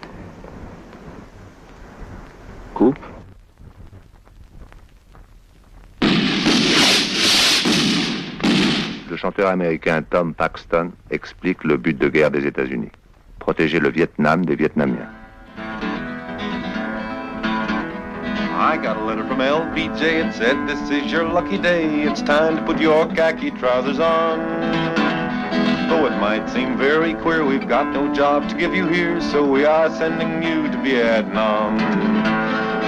Coupe. Le chanteur américain Tom Paxton explique le but de guerre des États-Unis. Protéger le Vietnam des Vietnamiens. I got a letter from LBJ. It said, "This is your lucky day. It's time to put your khaki trousers on. Though it might seem very queer, we've got no job to give you here, so we are sending you to Vietnam.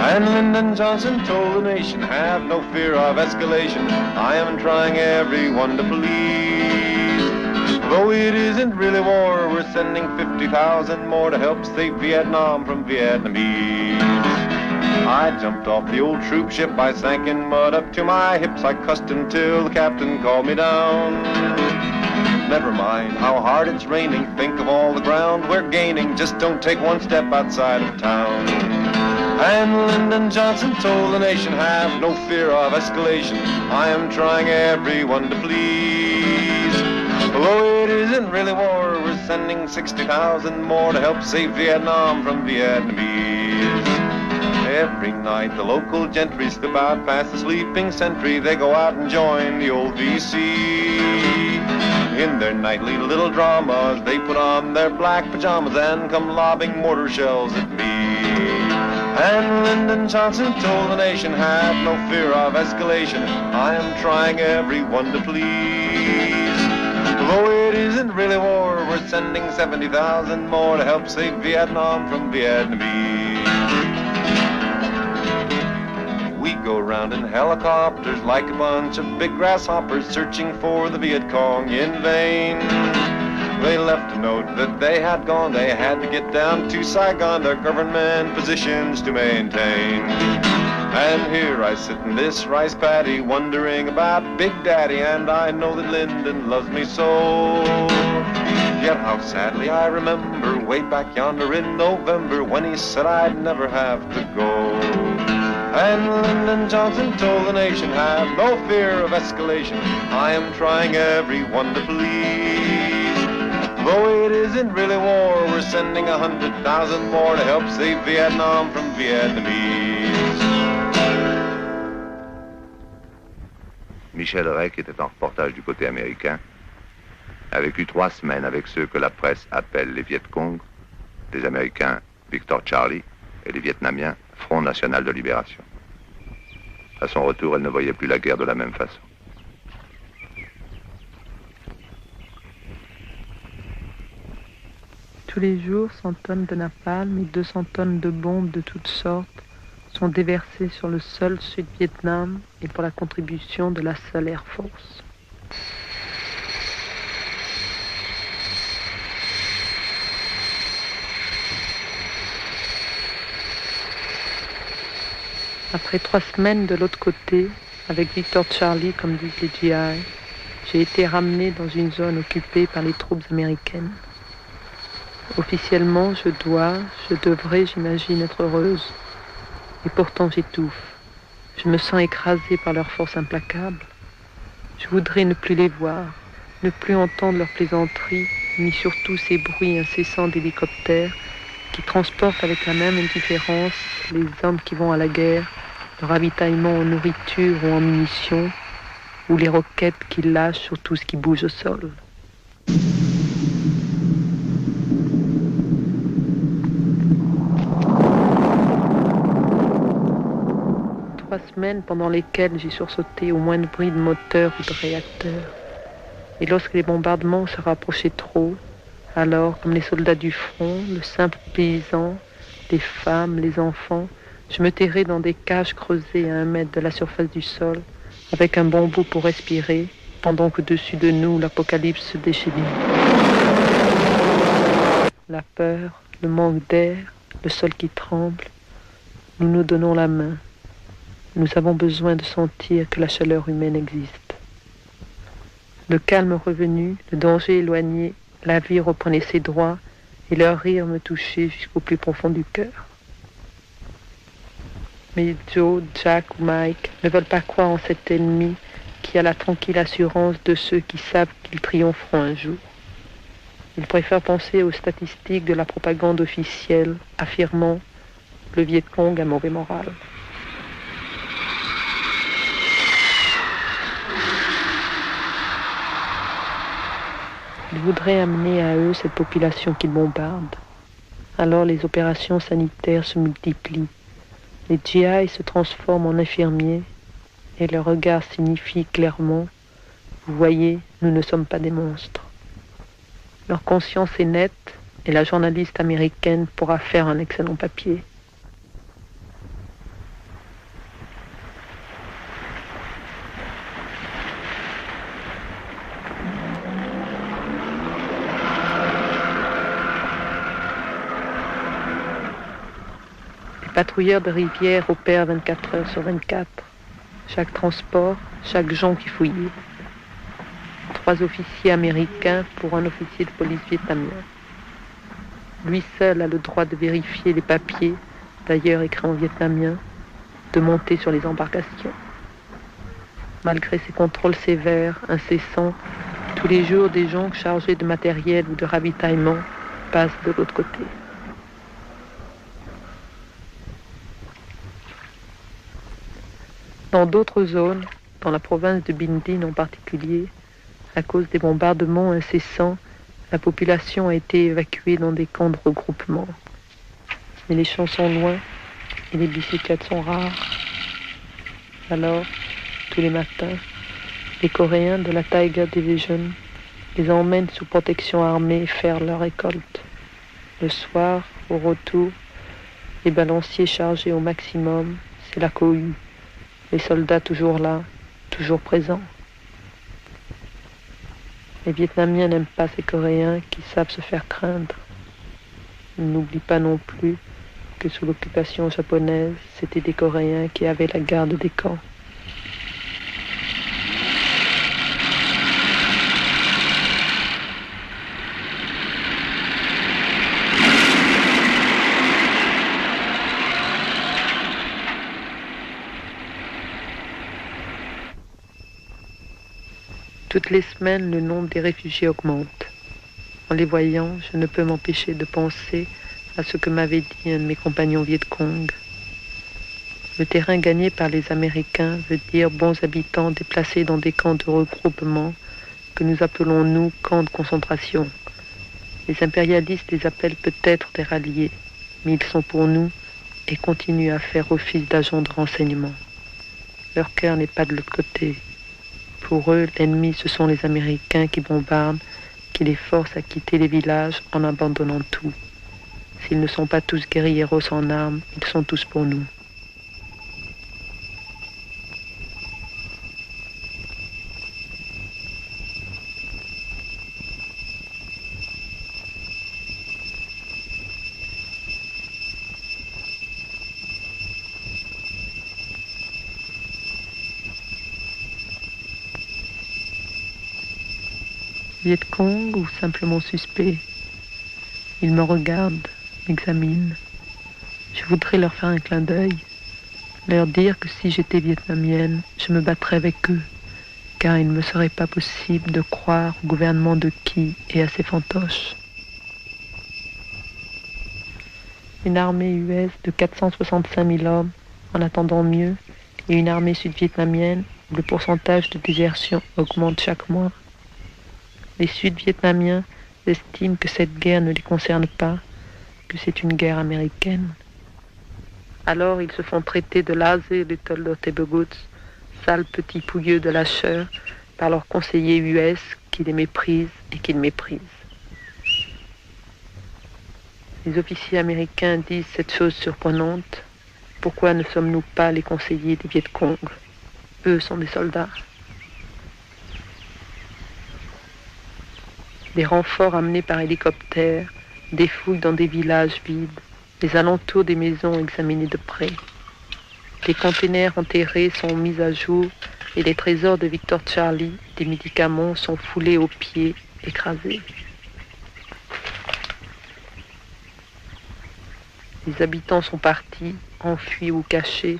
And Lyndon Johnson told the nation, have no fear of escalation. I am trying everyone to please. Though it isn't really war, we're sending 50,000 more to help save Vietnam from Vietnamese. I jumped off the old troop ship, I sank in mud up to my hips. I cussed until the captain called me down. Never mind how hard it's raining, think of all the ground we're gaining. Just don't take one step outside of town. And Lyndon Johnson told the nation, have no fear of escalation. I am trying everyone to please. Although it isn't really war, we're sending 60,000 more to help save Vietnam from Vietnamese. Every night the local gentry slip out past the sleeping sentry. They go out and join the old VC. In their nightly little dramas, they put on their black pajamas and come lobbing mortar shells at me. And Lyndon Johnson told the nation, have no fear of escalation. I am trying everyone to please. Though it isn't really war, we're sending 70,000 more to help save Vietnam from Vietnamese. We go round in helicopters like a bunch of big grasshoppers searching for the Viet Cong in vain. They left a note that they had gone, they had to get down to Saigon, their government positions to maintain. And here I sit in this rice paddy wondering about Big Daddy, and I know that Lyndon loves me so. Yet how sadly I remember way back yonder in November when he said I'd never have to go. And Lyndon Johnson told the nation, have no fear of escalation. I am trying everyone to please. Though it isn't really war, we're sending 100,000 more to help save Vietnam from Vietnamese. Michel Rey, qui était en reportage du côté américain, a vécu 3 semaines avec ceux que la presse appelle les Viet Cong, les Américains Victor Charlie et les Vietnamiens Front National de Libération. À son retour, elle ne voyait plus la guerre de la même façon. Tous les jours, 100 tonnes de napalm et 200 tonnes de bombes de toutes sortes sont déversées sur le sol Sud-Vietnam et pour la contribution de la seule Air Force. Après 3 semaines de l'autre côté, avec Victor Charlie comme disent les GI, j'ai été ramenée dans une zone occupée par les troupes américaines. Officiellement, je devrais, j'imagine, être heureuse. Et pourtant, j'étouffe. Je me sens écrasée par leur force implacable. Je voudrais ne plus les voir, ne plus entendre leurs plaisanteries, ni surtout ces bruits incessants d'hélicoptères qui transportent avec la même indifférence les hommes qui vont à la guerre, le ravitaillement en nourriture ou en munitions, ou les roquettes qui lâchent sur tout ce qui bouge au sol. 3 semaines pendant lesquelles j'ai sursauté au moindre bruit de moteur ou de réacteur. Et lorsque les bombardements se rapprochaient trop, alors, comme les soldats du front, le simple paysan, les femmes, les enfants, je me terrais dans des cages creusées à 1 mètre de la surface du sol, avec un bon bout pour respirer, pendant qu'au-dessus de nous, l'apocalypse se déchaînait. La peur, le manque d'air, le sol qui tremble, nous nous donnons la main. Nous avons besoin de sentir que la chaleur humaine existe. Le calme revenu, le danger éloigné, la vie reprenait ses droits et leur rire me touchait jusqu'au plus profond du cœur. Mais Joe, Jack ou Mike ne veulent pas croire en cet ennemi qui a la tranquille assurance de ceux qui savent qu'ils triompheront un jour. Ils préfèrent penser aux statistiques de la propagande officielle affirmant « le Viet Cong a mauvais moral ». Ils voudraient amener à eux cette population qu'ils bombardent. Alors les opérations sanitaires se multiplient. Les GI se transforment en infirmiers et leur regard signifie clairement « Vous voyez, nous ne sommes pas des monstres ». Leur conscience est nette et la journaliste américaine pourra faire un excellent papier. patrouilleurs de rivière opèrent 24 heures sur 24. Chaque transport, chaque jonc qui fouille. 3 officiers américains pour un officier de police vietnamien. Lui seul a le droit de vérifier les papiers, d'ailleurs écrits en vietnamien, de monter sur les embarcations. Malgré ces contrôles sévères, incessants, tous les jours des jonques chargés de matériel ou de ravitaillement passent de l'autre côté. Dans d'autres zones, dans la province de Binh Dinh en particulier, à cause des bombardements incessants, la population a été évacuée dans des camps de regroupement. Mais les champs sont loin et les bicyclettes sont rares. Alors, tous les matins, les Coréens de la Tiger Division les emmènent sous protection armée faire leur récolte. Le soir, au retour, les balanciers chargés au maximum, c'est la cohue. Les soldats toujours là, toujours présents. Les Vietnamiens n'aiment pas ces Coréens qui savent se faire craindre. Ils n'oublient pas non plus que sous l'occupation japonaise, c'était des Coréens qui avaient la garde des camps. Toutes les semaines, le nombre des réfugiés augmente. En les voyant, je ne peux m'empêcher de penser à ce que m'avait dit un de mes compagnons Viet-Cong. Le terrain gagné par les Américains veut dire bons habitants déplacés dans des camps de regroupement que nous appelons, nous, camps de concentration. Les impérialistes les appellent peut-être des ralliés, mais ils sont pour nous et continuent à faire office d'agents de renseignement. Leur cœur n'est pas de l'autre côté. Pour eux, l'ennemi, ce sont les Américains qui bombardent, qui les forcent à quitter les villages en abandonnant tout. S'ils ne sont pas tous guérilleros en armes, ils sont tous pour nous. Viet-Cong ou simplement suspect. Ils me regardent, m'examinent. Je voudrais leur faire un clin d'œil, leur dire que si j'étais vietnamienne, je me battrais avec eux, car il ne me serait pas possible de croire au gouvernement de qui et à ses fantoches. Une armée US de 465 000 hommes, en attendant mieux, et une armée sud-vietnamienne où le pourcentage de désertion augmente chaque mois. Les Sud-Vietnamiens estiment que cette guerre ne les concerne pas, que c'est une guerre américaine. Alors ils se font traiter de Lazy Little Dirty Bogoots, sales petits pouilleux de lâcheurs, par leurs conseillers US qui les méprisent et qu'ils méprisent. Les officiers américains disent cette chose surprenante: pourquoi ne sommes-nous pas les conseillers des Viet-Cong? Eux sont des soldats. Des renforts amenés par hélicoptère défouillent dans des villages vides, les alentours des maisons examinés de près. Les containers enterrés sont mis à jour et les trésors de Victor Charlie, des médicaments, sont foulés aux pieds, écrasés. Les habitants sont partis, enfuis ou cachés,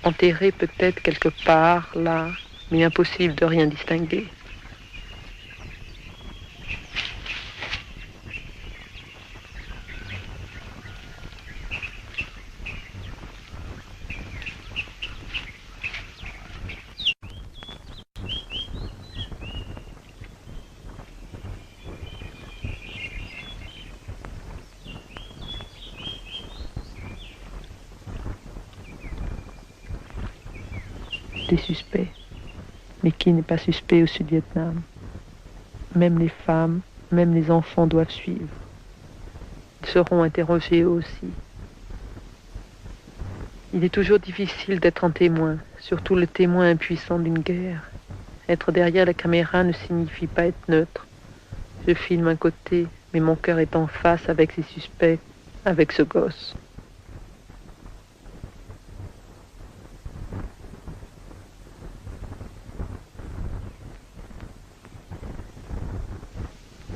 enterrés peut-être quelque part, là, mais impossible de rien distinguer. Des suspects. Mais qui n'est pas suspect au Sud-Vietnam? Même les femmes, même les enfants doivent suivre. Ils seront interrogés eux aussi. Il est toujours difficile d'être un témoin, surtout le témoin impuissant d'une guerre. Être derrière la caméra ne signifie pas être neutre. Je filme un côté, mais mon cœur est en face avec ces suspects, avec ce gosse.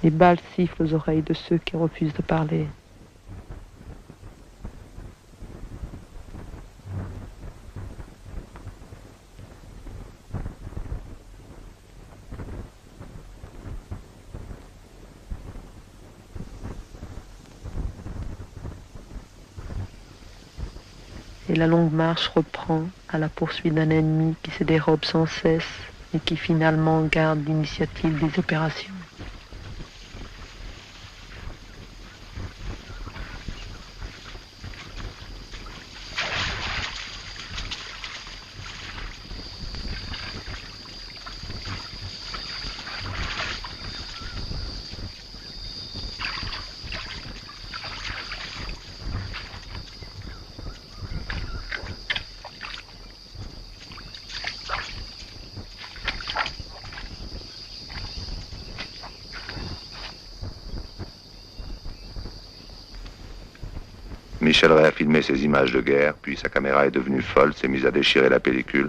Les balles sifflent aux oreilles de ceux qui refusent de parler. Et la longue marche reprend à la poursuite d'un ennemi qui se dérobe sans cesse et qui finalement garde l'initiative des opérations. Michel Ray a filmé ces images de guerre, puis sa caméra est devenue folle, s'est mise à déchirer la pellicule,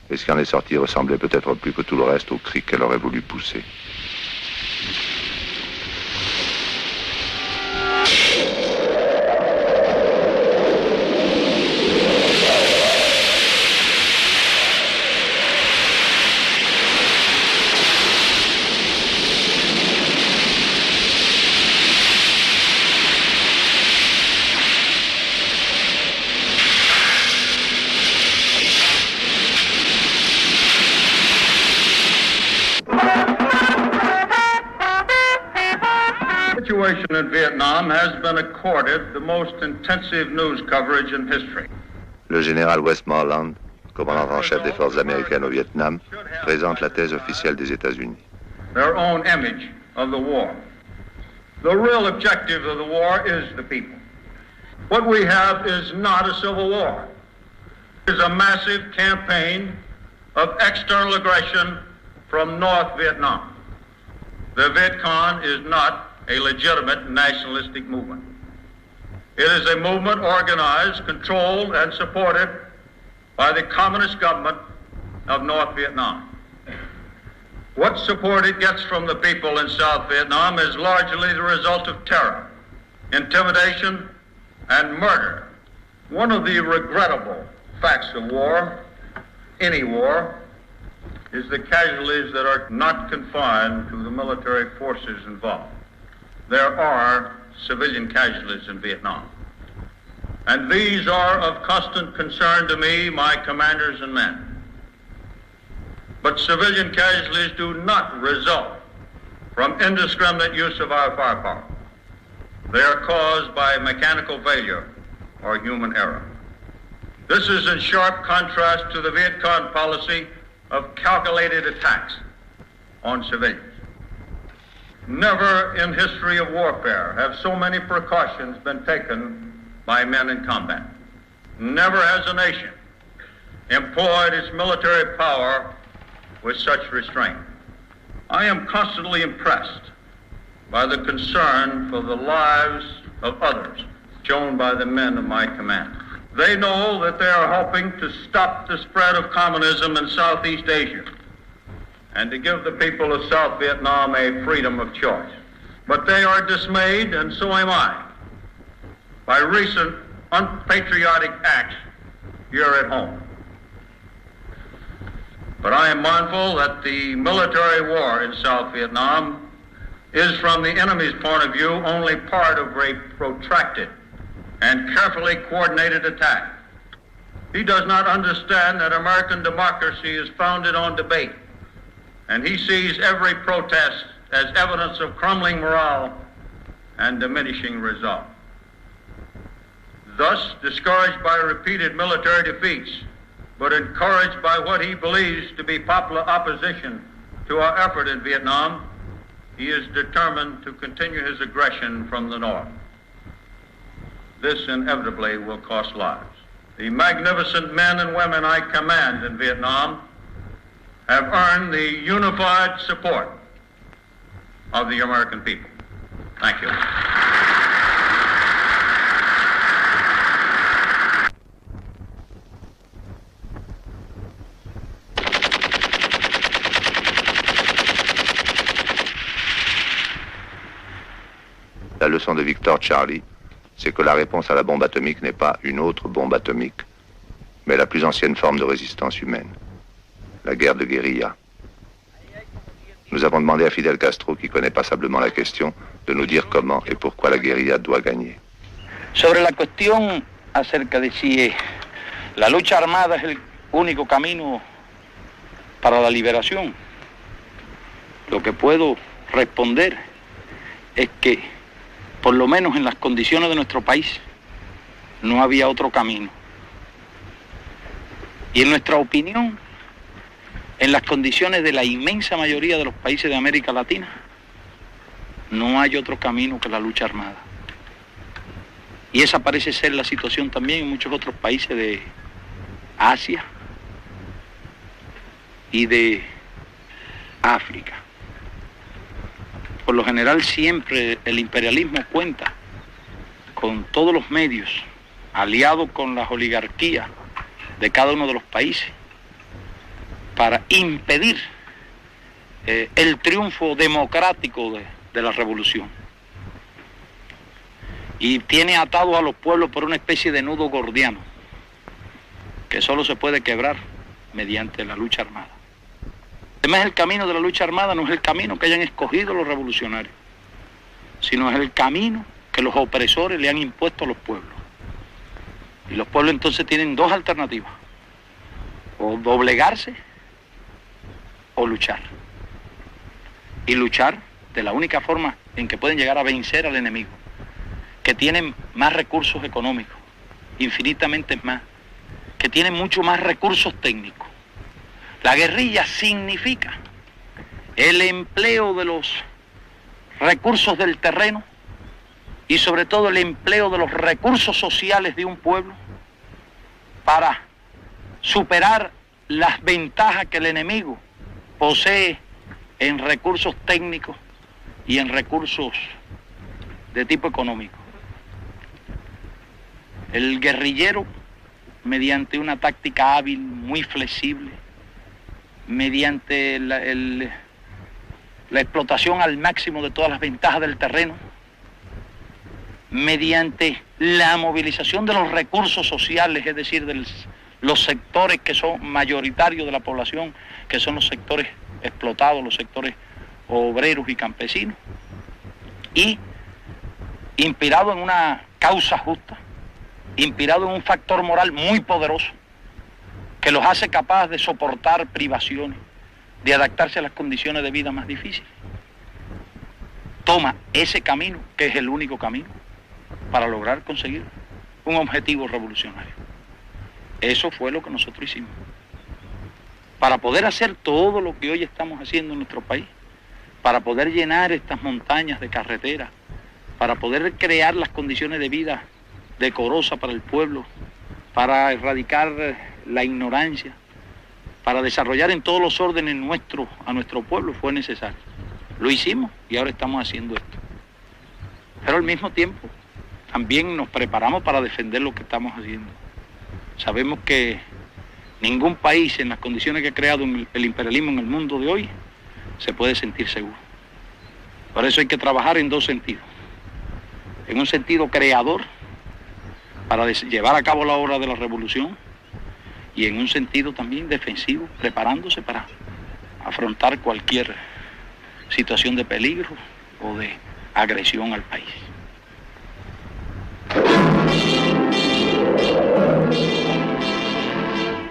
et ce qui en est sorti ressemblait peut-être plus que tout le reste au cri qu'elle aurait voulu pousser. The situation in Vietnam has been accorded the most intensive news coverage in history. Le général Westmoreland, commandant en chef des forces américaines au Vietnam, présente la thèse officielle des États-Unis. Their own image of the war. The real objective of the war is the people. What we have is not a civil war. It is a massive campaign of external aggression from North Vietnam. The Viet Cong is not a legitimate nationalistic movement. It is a movement organized, controlled, and supported by the Communist government of North Vietnam. What support it gets from the people in South Vietnam is largely the result of terror, intimidation, and murder. One of the regrettable facts of war, any war, is the casualties that are not confined to the military forces involved. There are civilian casualties in Vietnam. And these are of constant concern to me, my commanders and men. But civilian casualties do not result from indiscriminate use of our firepower. They are caused by mechanical failure or human error. This is in sharp contrast to the Viet Cong policy of calculated attacks on civilians. Never in history of warfare have so many precautions been taken by men in combat. Never has a nation employed its military power with such restraint. I am constantly impressed by the concern for the lives of others shown by the men of my command. They know that they are helping to stop the spread of communism in Southeast Asia and to give the people of South Vietnam a freedom of choice. But they are dismayed, and so am I, by recent unpatriotic acts here at home. But I am mindful that the military war in South Vietnam is, from the enemy's point of view, only part of a protracted and carefully coordinated attack. He does not understand that American democracy is founded on debate, and he sees every protest as evidence of crumbling morale and diminishing resolve. Thus, discouraged by repeated military defeats, but encouraged by what he believes to be popular opposition to our effort in Vietnam, he is determined to continue his aggression from the north. This inevitably will cost lives. The magnificent men and women I command in Vietnam have earned the unified support of the American people. Thank you. leçon de Victor Charlie, c'est que la réponse à la bombe atomique n'est pas une autre bombe atomique, mais la plus ancienne forme de résistance humaine, la guerre de guérilla. Nous avons demandé à Fidel Castro, qui connaît passablement la question, de nous dire comment et pourquoi la guérilla doit gagner. Sobre la cuestión acerca de si la lucha armada es el único camino para la liberación, lo que puedo responder es que, por lo menos en las condiciones de nuestro país, no había otro camino. Y en nuestra opinión, en las condiciones de la inmensa mayoría de los países de América Latina, no hay otro camino que la lucha armada. Y esa parece ser la situación también en muchos otros países de Asia y de África. Por lo general siempre el imperialismo cuenta con todos los medios, aliado con las oligarquías de cada uno de los países, para impedir el triunfo democrático de la revolución. Y tiene atado a los pueblos por una especie de nudo gordiano, que solo se puede quebrar mediante la lucha armada. Además, el camino de la lucha armada no es el camino que hayan escogido los revolucionarios, sino es el camino que los opresores le han impuesto a los pueblos. Y los pueblos entonces tienen dos alternativas: o doblegarse o luchar. Y luchar de la única forma en que pueden llegar a vencer al enemigo, que tienen más recursos económicos, infinitamente más, que tienen mucho más recursos técnicos. La guerrilla significa el empleo de los recursos del terreno y sobre todo el empleo de los recursos sociales de un pueblo para superar las ventajas que el enemigo posee en recursos técnicos y en recursos de tipo económico. El guerrillero, mediante una táctica hábil, muy flexible, mediante la explotación al máximo de todas las ventajas del terreno, mediante la movilización de los recursos sociales, es decir, de los sectores que son mayoritarios de la población, que son los sectores explotados, los sectores obreros y campesinos, y inspirado en una causa justa, inspirado en un factor moral muy poderoso, que los hace capaces de soportar privaciones, de adaptarse a las condiciones de vida más difíciles. Toma ese camino, que es el único camino, para lograr conseguir un objetivo revolucionario. Eso fue lo que nosotros hicimos. Para poder hacer todo lo que hoy estamos haciendo en nuestro país, para poder llenar estas montañas de carreteras, para poder crear las condiciones de vida decorosas para el pueblo, para erradicar la ignorancia, para desarrollar en todos los órdenes a nuestro pueblo, fue necesario. Lo hicimos y ahora estamos haciendo esto. Pero al mismo tiempo también nos preparamos para defender lo que estamos haciendo. Sabemos que ningún país en las condiciones que ha creado el imperialismo en el mundo de hoy se puede sentir seguro. Por eso hay que trabajar en dos sentidos. En un sentido creador, para llevar a cabo la obra de la revolución, y en un sentido también defensivo, preparándose para afrontar cualquier situación de peligro o de agresión al país.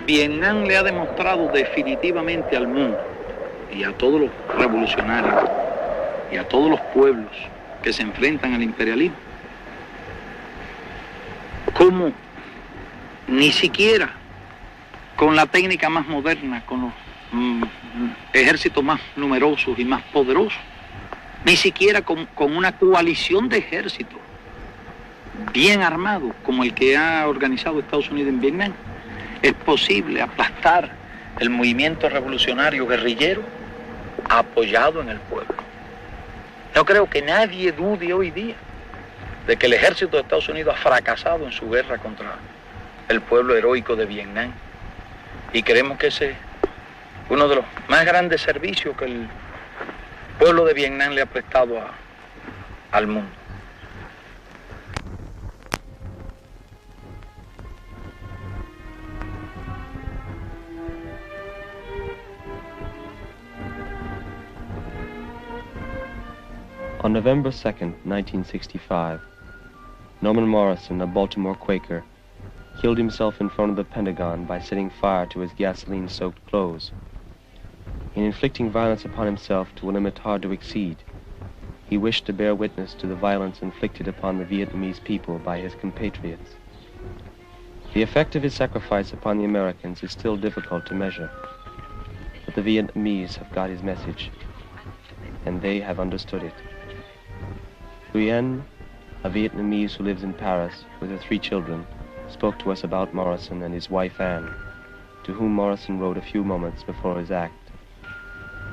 Vietnam le ha demostrado definitivamente al mundo y a todos los revolucionarios y a todos los pueblos que se enfrentan al imperialismo cómo ni siquiera con la técnica más moderna, con los ejércitos más numerosos y más poderosos, ni siquiera con una coalición de ejércitos bien armados como el que ha organizado Estados Unidos en Vietnam, es posible aplastar el movimiento revolucionario guerrillero apoyado en el pueblo. No creo que nadie dude hoy día de que el ejército de Estados Unidos ha fracasado en su guerra contra el pueblo heroico de Vietnam. Y creemos que ese es uno de los más grandes servicios que el pueblo de Vietnam le ha prestado al mundo. On November 2nd, 1965, Norman Morrison, a Baltimore Quaker, killed himself in front of the Pentagon by setting fire to his gasoline-soaked clothes. In inflicting violence upon himself to a limit hard to exceed, he wished to bear witness to the violence inflicted upon the Vietnamese people by his compatriots. The effect of his sacrifice upon the Americans is still difficult to measure, but the Vietnamese have got his message, and they have understood it. Nguyen, a Vietnamese who lives in Paris with her 3 children, spoke to us about Morrison and his wife Anne, to whom Morrison wrote a few moments before his act.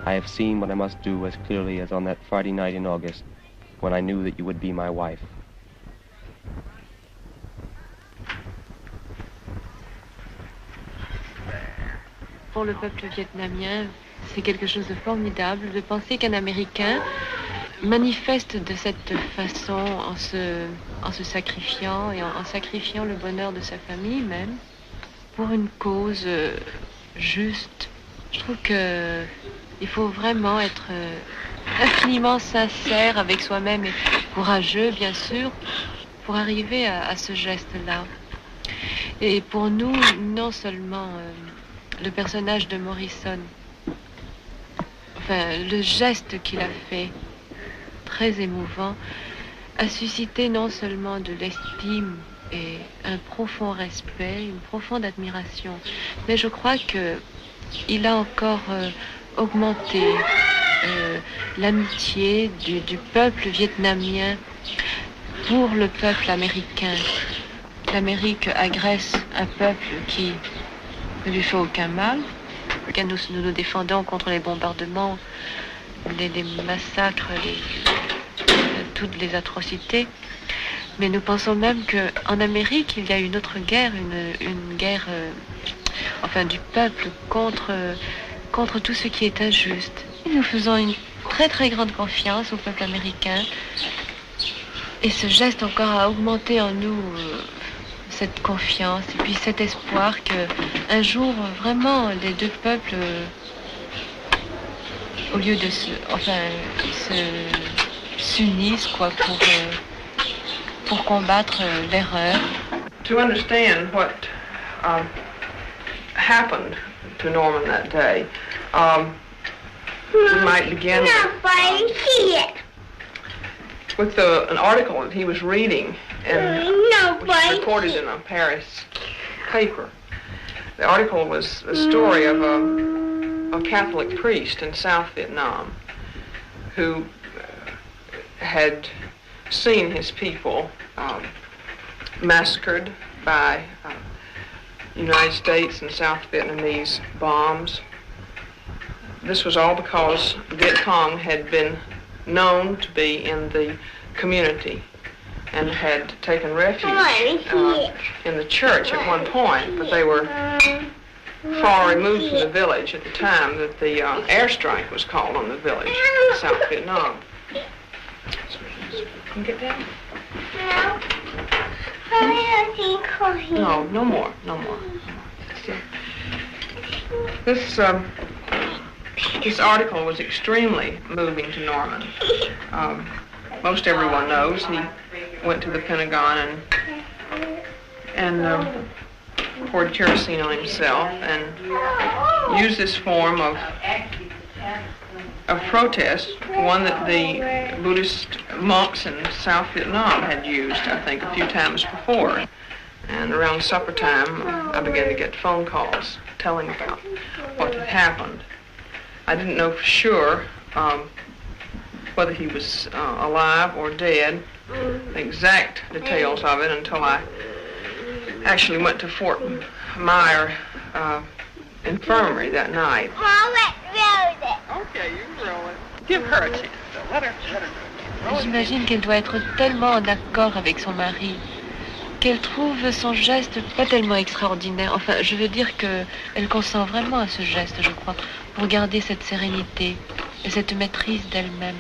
I have seen what I must do as clearly as on that Friday night in August, when I knew that you would be my wife. Pour le peuple vietnamien, c'est quelque chose de formidable de penser qu'un Américain manifeste de cette façon en se sacrifiant et en sacrifiant le bonheur de sa famille même pour une cause juste. Je trouve qu'il faut vraiment être infiniment sincère avec soi-même et courageux, bien sûr, pour arriver à ce geste-là. Et pour nous, non seulement le personnage de Morrison, enfin le geste qu'il a fait, très émouvant, a suscité non seulement de l'estime et un profond respect, une profonde admiration, mais je crois qu'il a encore augmenté l'amitié du peuple vietnamien pour le peuple américain. L'Amérique agresse un peuple qui ne lui fait aucun mal. Nous nous défendons contre les bombardements, les massacres, toutes les atrocités. Mais nous pensons même qu'en Amérique, il y a une autre guerre, une guerre du peuple contre tout ce qui est injuste. Nous faisons une très très grande confiance au peuple américain. Et ce geste encore a augmenté en nous cette confiance et puis cet espoir qu'un jour, vraiment, les deux peuples, au lieu de s'unissent pour combattre l'erreur. To understand what happened to Norman that day, we might begin with an article that he was reading, which was reported in a Paris paper. The article was a story of a Catholic priest in South Vietnam who had seen his people massacred by United States and South Vietnamese bombs. This was all because Viet Cong had been known to be in the community and had taken refuge in the church at one point, but they were far removed from the village at the time that the airstrike was called on the village in South Vietnam. Can you get down? No. No more. This article was extremely moving to Norman. Most everyone knows he went to the Pentagon and poured kerosene on himself and used this form of protest, one that the Buddhist monks in South Vietnam had used, I think, a few times before. And around supper time, I began to get phone calls telling about what had happened. I didn't know for sure whether he was alive or dead, the exact details of it, until I actually went to Fort Myer Infirmary that night. Okay, you roll it. Give her a chance. Let her go. J'imagine qu'elle doit être tellement en accord avec son mari qu'elle trouve son geste pas tellement extraordinaire. Enfin, je veux dire qu'elle consent vraiment à ce geste, je crois, pour garder cette sérénité et cette maîtrise d'elle-même.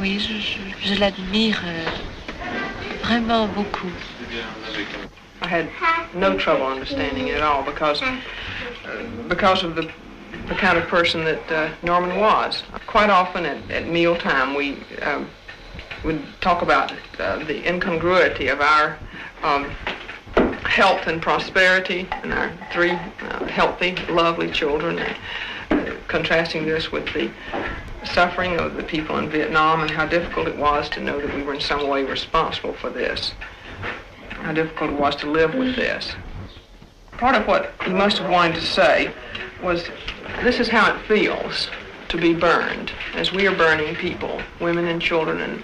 Oui, je l'admire vraiment beaucoup. I had no trouble understanding it at all because of the the kind of person that Norman was. Quite often at mealtime, we would talk about the incongruity of our health and prosperity and our three healthy, lovely children, contrasting this with the suffering of the people in Vietnam and how difficult it was to know that we were in some way responsible for this, how difficult it was to live with this. Part of what he must have wanted to say was, this is how it feels to be burned, as we are burning people, women and children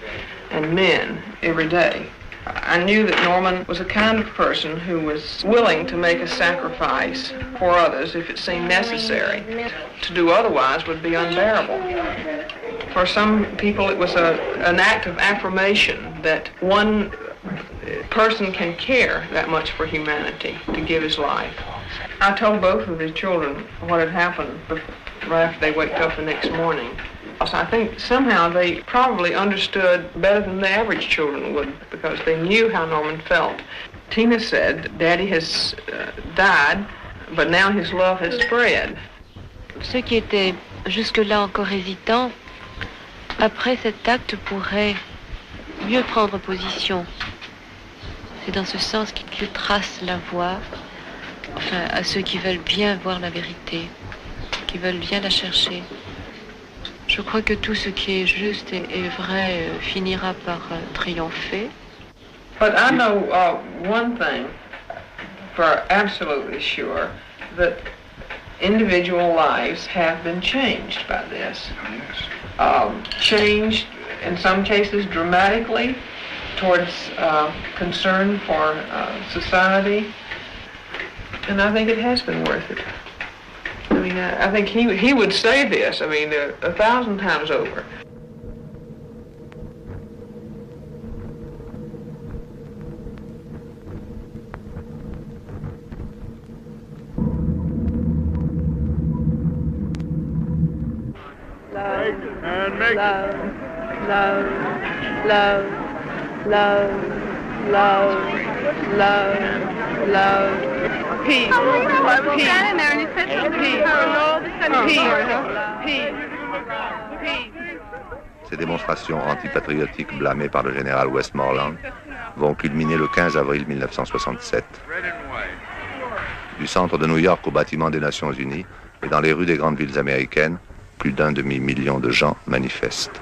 and men every day. I knew that Norman was a kind of person who was willing to make a sacrifice for others if it seemed necessary. To do otherwise would be unbearable. For some people, it was an act of affirmation that one person can care that much for humanity, to give his life. I told both of his children what had happened right after they waked up the next morning. So I think somehow they probably understood better than the average children would, because they knew how Norman felt. Tina said, Daddy has died, but now his love has spread. Ceux qui étaient jusque-là encore hésitants, après cet acte pourraient mieux prendre position. C'est dans ce sens qu'il trace la voie, enfin, à ceux qui veulent bien voir la vérité, qui veulent bien la chercher. Je crois que tout ce qui est juste et vrai finira par triompher. But I know one thing for absolutely sure, that individual lives have been changed by this. Changed in some cases dramatically towards concern for society, and I think it has been worth it. I mean, I think he would say this, I mean, 1,000 times over. Peace. Stand in there and he said peace. Ces démonstrations antipatriotiques blâmées par le général Westmoreland vont culminer le 15 avril 1967. Du centre de New York au bâtiment des Nations Unies et dans les rues des grandes villes américaines, plus d'1 demi-million de gens manifestent.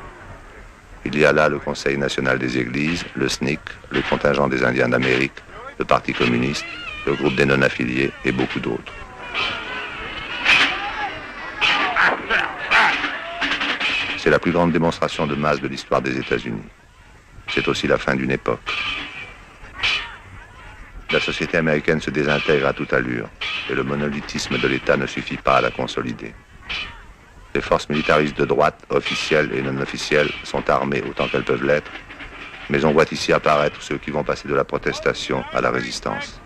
Il y a là le Conseil national des églises, le SNCC, le contingent des Indiens d'Amérique, le Parti communiste, le groupe des non-affiliés et beaucoup d'autres. C'est la plus grande démonstration de masse de l'histoire des États-Unis. C'est aussi la fin d'une époque. La société américaine se désintègre à toute allure et le monolithisme de l'État ne suffit pas à la consolider. Les forces militaristes de droite, officielles et non officielles, sont armées autant qu'elles peuvent l'être, mais on voit ici apparaître ceux qui vont passer de la protestation à la résistance.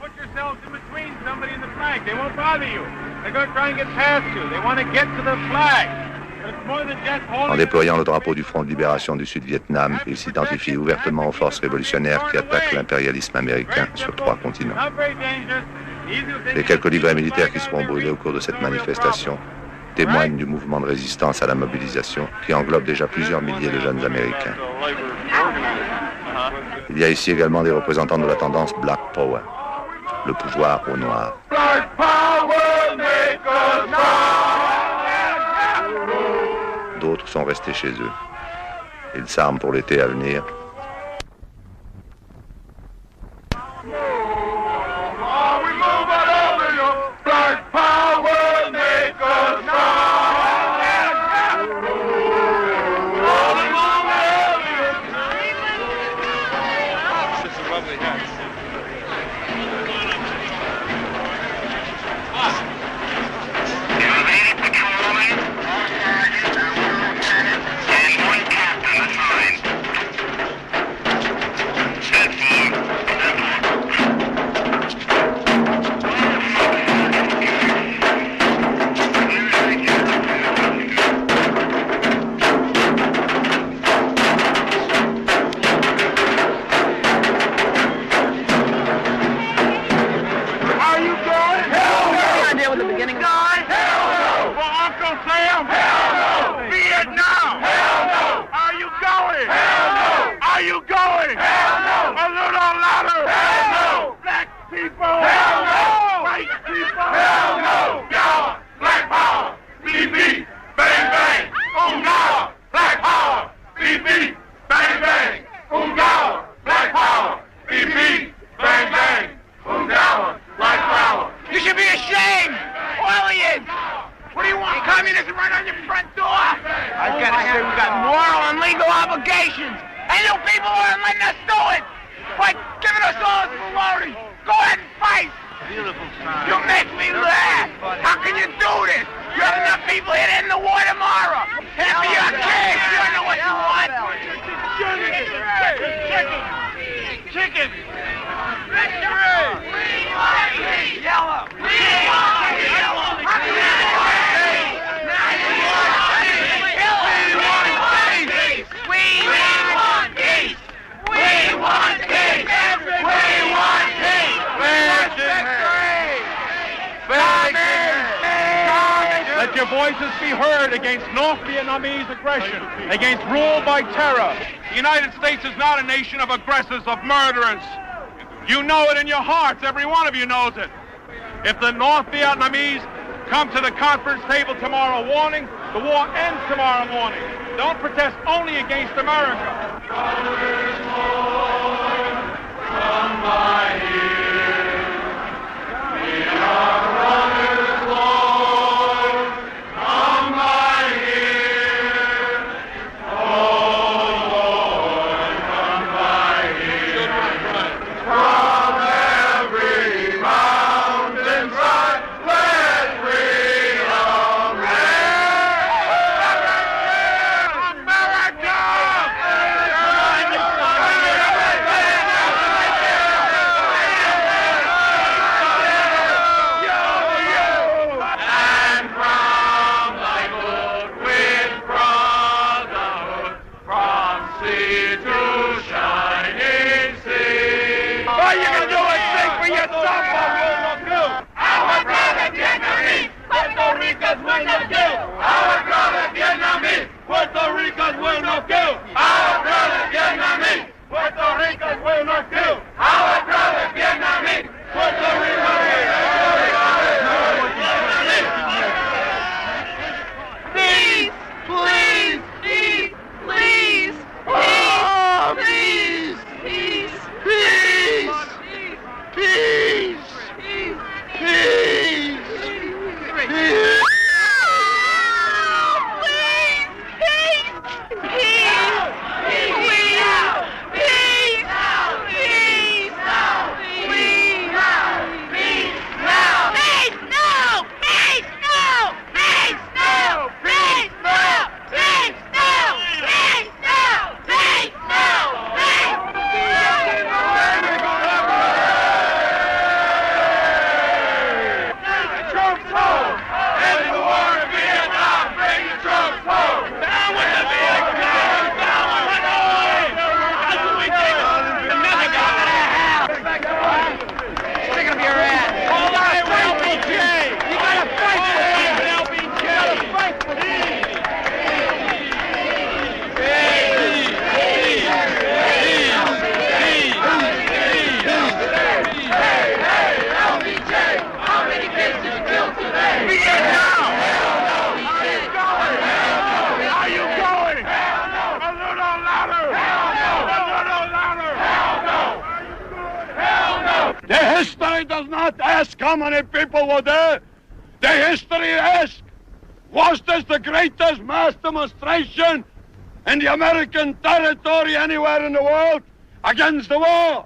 En déployant le drapeau du Front de libération du Sud-Vietnam, ils s'identifient ouvertement aux forces révolutionnaires qui attaquent l'impérialisme américain sur 3 continents. Les quelques livrets militaires qui seront brûlés au cours de cette manifestation témoignent du mouvement de résistance à la mobilisation qui englobe déjà plusieurs milliers de jeunes Américains. Il y a ici également des représentants de la tendance Black Power, le pouvoir aux Noirs. D'autres sont restés chez eux. Ils s'arment pour l'été à venir. Hell no! Black people! Hell no! White people! Hell no! Power! Black power! BP! Bang bang! Ungawa! Black power! BP! Bang bang! Ungawa! Black power! BP! Bang bang! Ungawa! Black power! You should be ashamed! All of you! What do you want? Communism right on your front door? I gotta say, we got moral and legal obligations. And you people aren't letting us do it by giving us all this baloney. Go ahead and fight. Beautiful son. You make me laugh. How can you do this? You have enough people here to end the war tomorrow. Hit for your kids. You don't know what you want. Chicken. Victory. We want peace. Yellow. We want yellow. Let your voices be heard against North Vietnamese aggression, against rule by terror. The United States is not a nation of aggressors, of murderers. You know it in your hearts. Every one of you knows it. If the North Vietnamese come to the conference table tomorrow morning, the war ends tomorrow morning. Don't protest only against America. Come by here. We are runners, Lord. Come by here. Oh, Lord, come by here. From every mountainside, let freedom reign. America! Puerto Ricans will not kill. Our brother Vietnamese. Puerto Ricans will not kill. Our brother Vietnamese. Puerto Ricans will not kill. Please, please, please, please, oh, please, please, please, please, please, please. The history does not ask how many people were there. The history asks, was this the greatest mass demonstration in the American territory anywhere in the world against the war?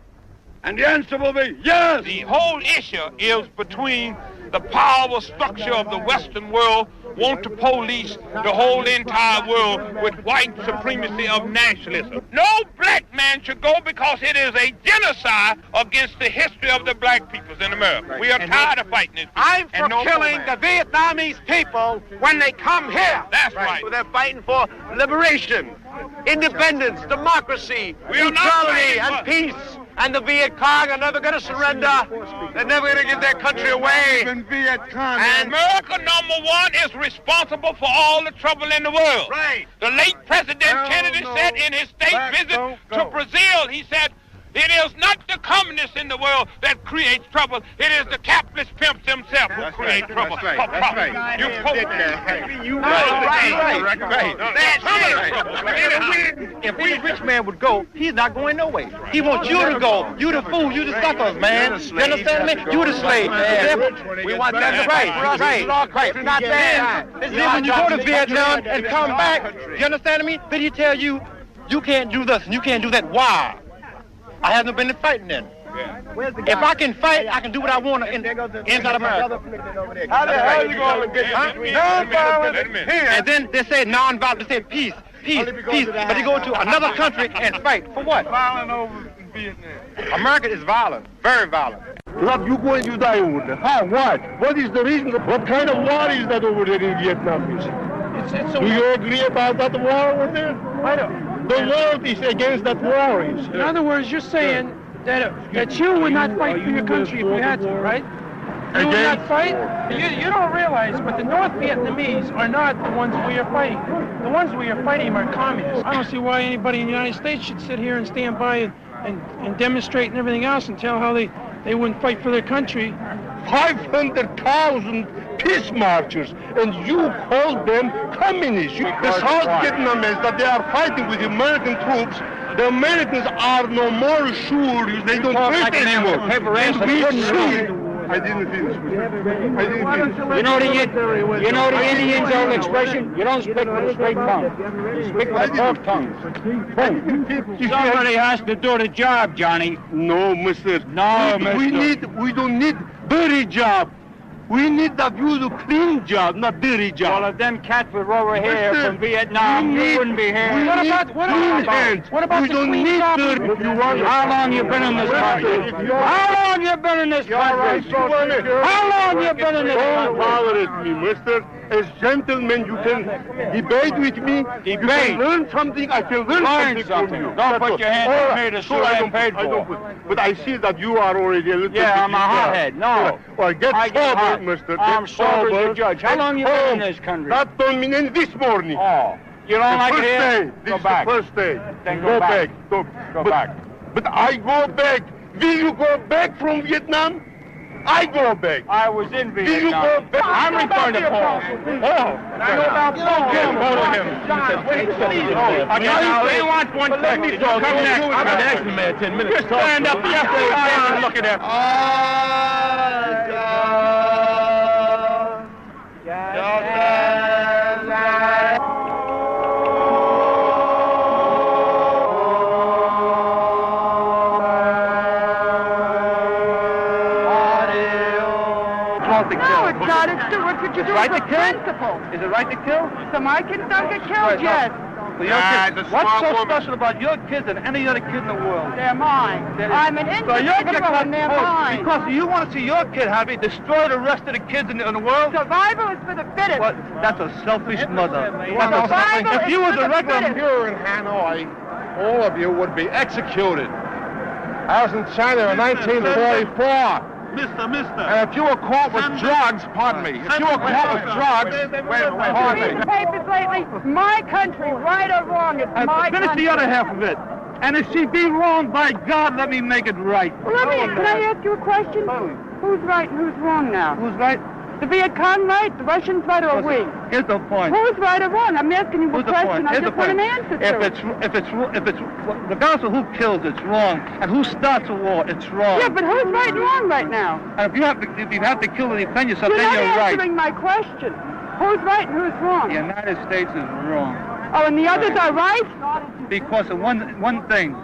And the answer will be yes. The whole issue is between the power structure of the Western world want to police the whole entire world with white supremacy of nationalism. No black man should go because it is a genocide against the history of the black peoples in America. We are tired of fighting this. I'm for killing the Vietnamese people when they come here. That's right. So they're fighting for liberation, independence, democracy, equality, and peace. And the Viet Cong are never going to surrender. They're never going to give their country away. And America, #1, is responsible for all the trouble in the world. Right. The late President Kennedy said in his state visit to Brazil, he said, It is not the communists in the world that create trouble. It is the capitalist pimps themselves who create trouble. That's right. You quote If any rich man would go, he's not going nowhere. He wants you to go. You the fool. You the suckers, man. You understand me? You the slave. We want that right. Not that. Then when you go to Vietnam and come back, you understand me? Then he tell you, you can't do this and you can't do that. Why? I haven't been fighting then. If I can fight, I can do what I want inside America. How the hell are you going to get nonviolent? And then they say nonviolent. They say peace. But they go to another country and fight. For what? Violent over in Vietnam. America is violent. Very violent. Look, you go and you die over there. How? What? What is the reason? What kind of war is that over there in Vietnam? Do you agree about that war over there? I don't. The world is against that war. In other words, you're saying that you would not fight for your country if you had to, right? You would not fight? You don't realize, but the North Vietnamese are not the ones we are fighting. The ones we are fighting are communists. I don't see why anybody in the United States should sit here and stand by and demonstrate and everything else and tell how they wouldn't fight for their country. 500,000 peace marchers, and you call them communists. The South Vietnamese that they are fighting with the American troops, the Americans are no more sure they don't trust anymore. And we see. I didn't finish. You know the Indians' old expression? You don't speak with a straight tongue. You speak with a forked tongue. Somebody has to do the job, Johnny. No, mister. No, mister. We don't need dirty job. We need the view to clean job, not dirty job. Well, if them cats were over here from Vietnam, you wouldn't be here. What about the clean job? How long you been in this country? How long you been in this country? How long you been in this country? Don't bother at me, mister. As gentlemen, you can debate with me. You can learn something. I can learn something from you. Don't put your hand on me to sue I am paid for. But I see that you are already a little bit. Yeah, I'm a hothead. No. Well, get sober, mister. I'm sober, Judge. How long you been in this country? That don't mean this morning. Oh. You don't like it here? Go back. This is the first day. Then go back. Go back. But I go back. Will you go back from Vietnam? I go back. I was in Vietnam. Will you go back? I'm referring to Paul. I know about Paul. Follow him. Now, he wants one second. Come next. I'm going to ask the man 10 minutes. Just stand up. Just stand and look at him. No, it's not. It's what you do Right as to a kill? principle. Is it right to kill? So my kids don't get killed, yes. What's so special about your kids than any other kid in the world? They're mine. I'm an individual and they're mine. Because you want to see your kid happy, destroy the rest of the kids in the world? Survival is for the fittest. Well, that's a selfish mother. If you was a regular Here in Hanoi, all of you would be executed. I was in China in 1944. And if you were caught with drugs, pardon me, if you were caught with drugs, pardon me. Papers lately, my country, right or wrong, it's my country. Finish the other half of it. And if she be wrong, by God, let me make it right. Well, can I ask you a question? Who's right and who's wrong now? Who's right? The Viet Cong right, the Russians right, or we? Here's the point. Who's right or wrong? I'm asking you a question. I just want an answer to If it's regardless of who kills, it's wrong, and who starts a war, it's wrong. Yeah, but who's right and wrong right now? And if you have to kill to defend yourself, then you're You're not right. answering my question. Who's right and who's wrong? The United States is wrong. Oh, and the others are right? Because of one thing.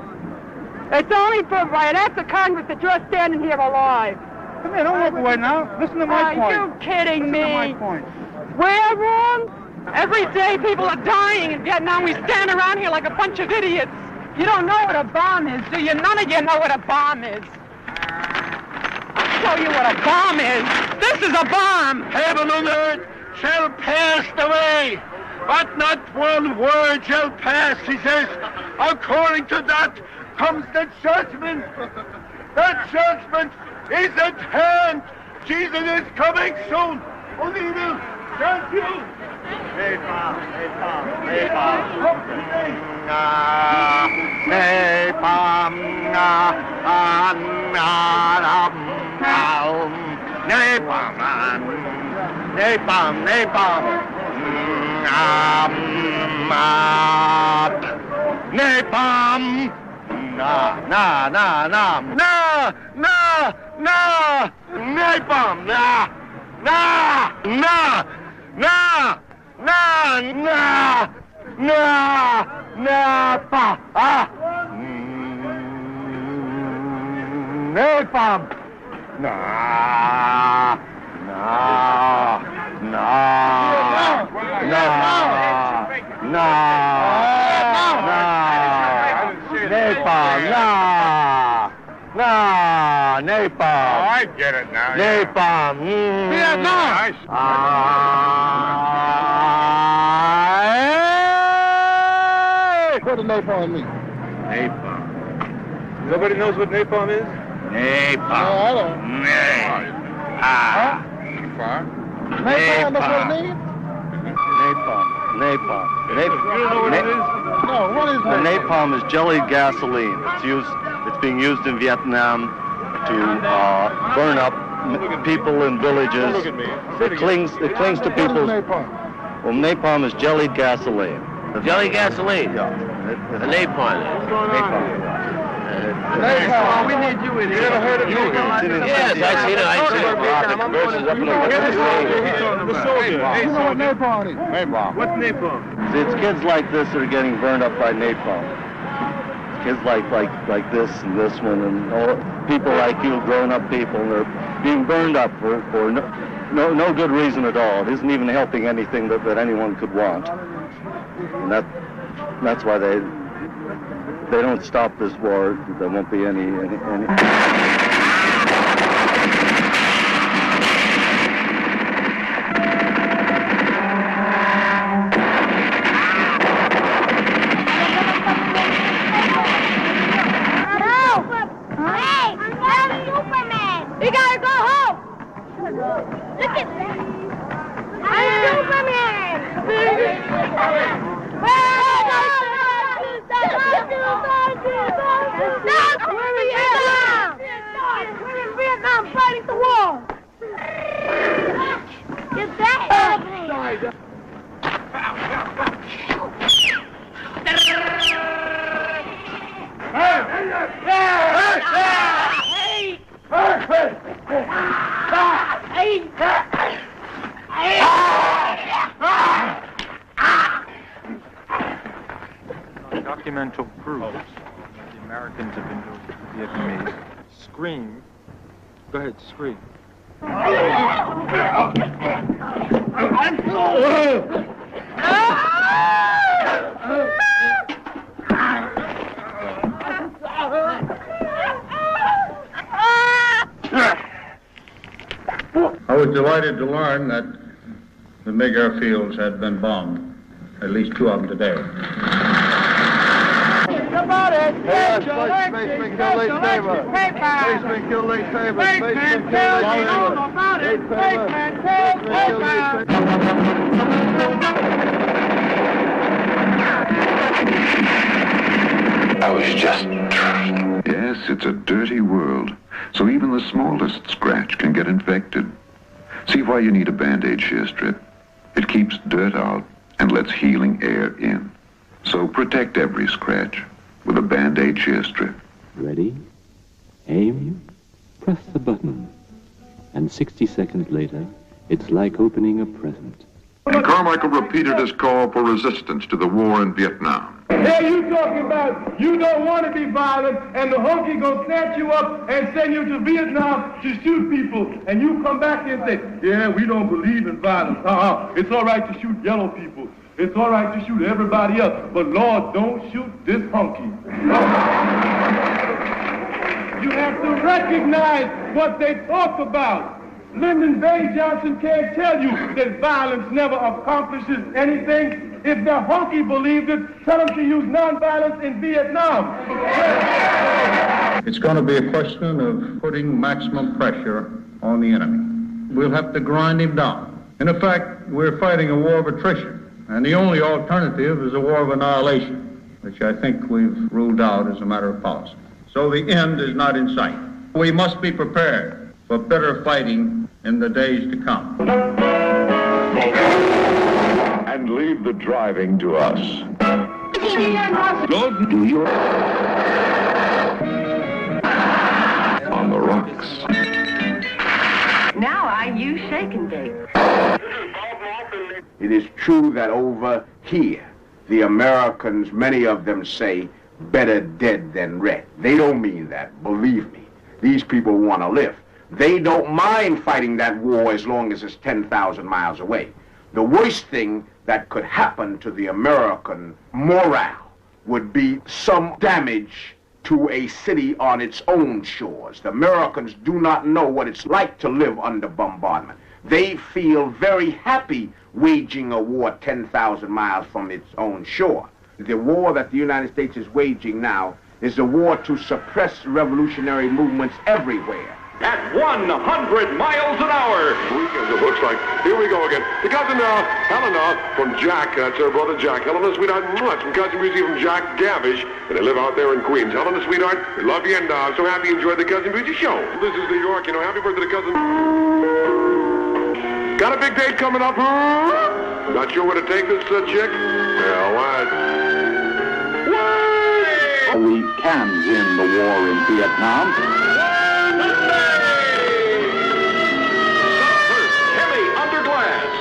It's only for right after Congress that you're standing here alive. Come here, don't walk away now. Listen to my point. Are you kidding me? Listen to my point. We're wrong? Every day people are dying in Vietnam. We stand around here like a bunch of idiots. You don't know what a bomb is, do you? None of you know what a bomb is. I'll show you what a bomb is. This is a bomb. Heaven and earth shall pass away, but not one word shall pass, he says. According to that comes the judgment. That judgment is at hand. Jesus is coming soon. Thank you. Hey, Bob. napalm, napalm. I get it now. Napalm. Vietnam. What does napalm mean? Napalm. Nobody knows what napalm is? Napalm. No, I don't. Napalm, that's what it means? Napalm. You don't know what it is? No, what is napalm? Napalm is jellied gasoline. It's being used in Vietnam to burn up people in villages. Look at me. It clings to people's. What is napalm? Well, napalm is jellied gasoline. Jelly gasoline? Yeah. The napalm. Napalm. We need you in here. You ever heard of it? Yes, I seen it. Versus up in the The soldier. You know what napalm is? napalm. What's napalm? See, it's kids like this that are getting burned up by napalm. Kids like this and this one and all, people like you, grown-up people, they're being burned up for no good reason at all. It isn't even helping anything that anyone could want. And that's why they don't stop this war. There won't be any. You gotta go home! Look at that! I'm Superman! We're in Vietnam fighting the war! Get that! Documental proof that the Americans have been doing to the Vietnamese. Scream. Go ahead, scream. I was delighted to learn that the MiG airfields had been bombed, at least 2 of them today. Spaceman, kill late saver. Spaceman, kill late saver. Spaceman, kill late I was just trained. Yes, it's a dirty world. So even the smallest scratch can get infected. See why you need a Band-Aid shear strip. It keeps dirt out and lets healing air in. So protect every scratch with a Band-Aid shear strip. Ready? Aim? Press the button. And 60 seconds later, it's like opening a present. And Carmichael repeated his call for resistance to the war in Vietnam. Hey, you talking about you don't want to be violent, and the honky gonna snatch you up and send you to Vietnam to shoot people, and you come back here and say, yeah, we don't believe in violence. It's all right to shoot yellow people. It's all right to shoot everybody else, but Lord, don't shoot this honky. You have to recognize what they talk about. Lyndon B. Johnson can't tell you that violence never accomplishes anything. If the honky believed it, tell them to use nonviolence in Vietnam. It's going to be a question of putting maximum pressure on the enemy. We'll have to grind him down. In effect, we're fighting a war of attrition, and the only alternative is a war of annihilation. which I think we've ruled out as a matter of policy. So the end is not in sight. We must be prepared for bitter fighting in the days to come. And leave the driving to us. Don't do your... on the rocks. Now I use shake and bake. It is true that over here, the Americans, many of them say, better dead than red. They don't mean that, believe me. These people want to live. They don't mind fighting that war as long as it's 10,000 miles away. The worst thing that could happen to the American morale would be some damage to a city on its own shores. The Americans do not know what it's like to live under bombardment. They feel very happy waging a war 10,000 miles from its own shore. The war that the United States is waging now is a war to suppress revolutionary movements everywhere. At 100 miles an hour. Weekends, it looks like. Here we go again. The cousin, Helena, from Jack. That's her brother Jack. Helena, sweetheart, much from cousin Brucey from Jack Gavish. And they live out there in Queens. Helena, sweetheart, we love you, and I'm so happy you enjoyed the Cousin Brucey show. This is New York, you know. Happy birthday to cousin. Got a big date coming up, huh? Not sure where to take this chick? Yeah, what? We can win the war in Vietnam.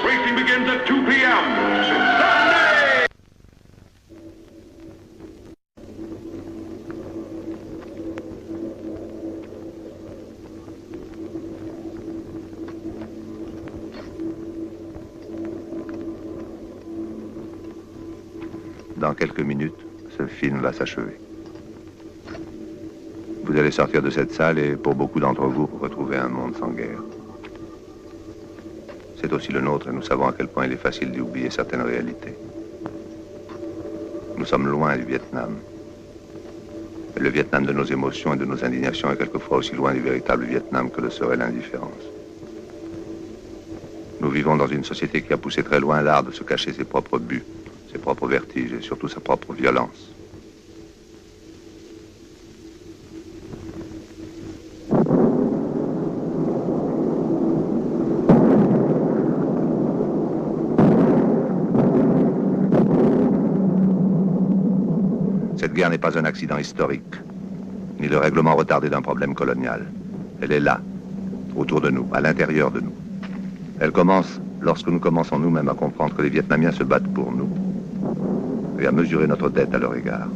Racing begins at 2 p.m. Sunday! Dans quelques minutes, ce film va s'achever. Vous allez sortir de cette salle et, pour beaucoup d'entre vous, retrouver un monde sans guerre. C'est aussi le nôtre et nous savons à quel point il est facile d'oublier certaines réalités. Nous sommes loin du Vietnam. Le Vietnam de nos émotions et de nos indignations est quelquefois aussi loin du véritable Vietnam que le serait l'indifférence. Nous vivons dans une société qui a poussé très loin l'art de se cacher ses propres buts, ses propres vertiges et surtout sa propre violence. Cette guerre n'est pas un accident historique, ni le règlement retardé d'un problème colonial. Elle est là, autour de nous, à l'intérieur de nous. Elle commence lorsque nous commençons nous-mêmes à comprendre que les Vietnamiens se battent pour nous et à mesurer notre dette à leur égard.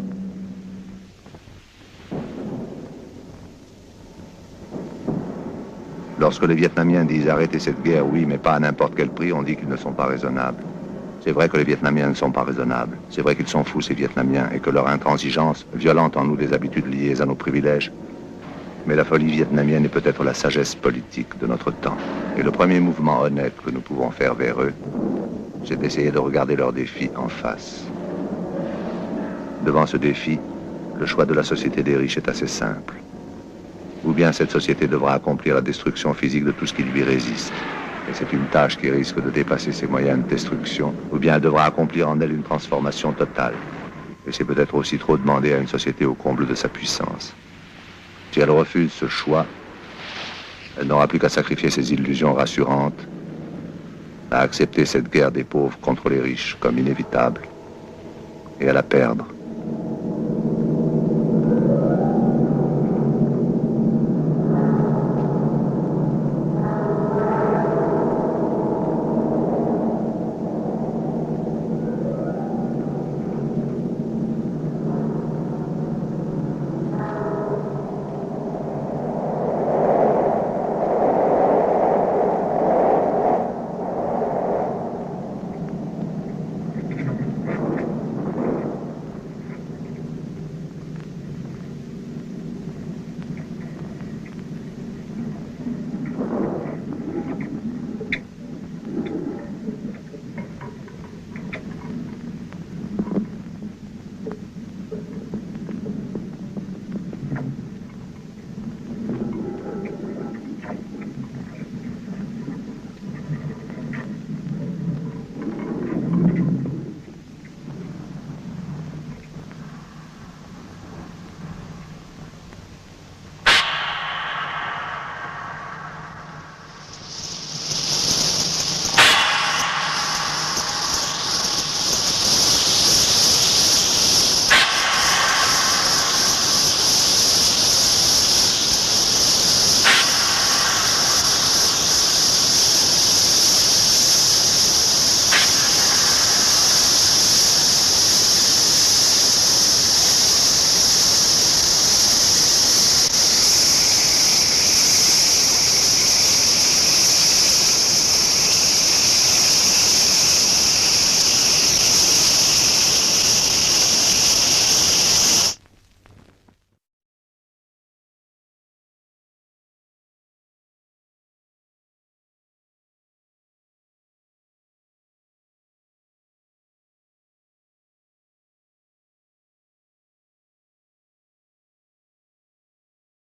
Lorsque les Vietnamiens disent arrêter cette guerre, oui, mais pas à n'importe quel prix, on dit qu'ils ne sont pas raisonnables. C'est vrai que les Vietnamiens ne sont pas raisonnables. C'est vrai qu'ils sont fous, ces Vietnamiens, et que leur intransigeance violente en nous des habitudes liées à nos privilèges. Mais la folie vietnamienne est peut-être la sagesse politique de notre temps. Et le premier mouvement honnête que nous pouvons faire vers eux, c'est d'essayer de regarder leurs défis en face. Devant ce défi, le choix de la société des riches est assez simple. Ou bien cette société devra accomplir la destruction physique de tout ce qui lui résiste. Et c'est une tâche qui risque de dépasser ses moyens de destruction, ou bien elle devra accomplir en elle une transformation totale. Et c'est peut-être aussi trop demander à une société au comble de sa puissance. Si elle refuse ce choix, elle n'aura plus qu'à sacrifier ses illusions rassurantes, à accepter cette guerre des pauvres contre les riches comme inévitable, et à la perdre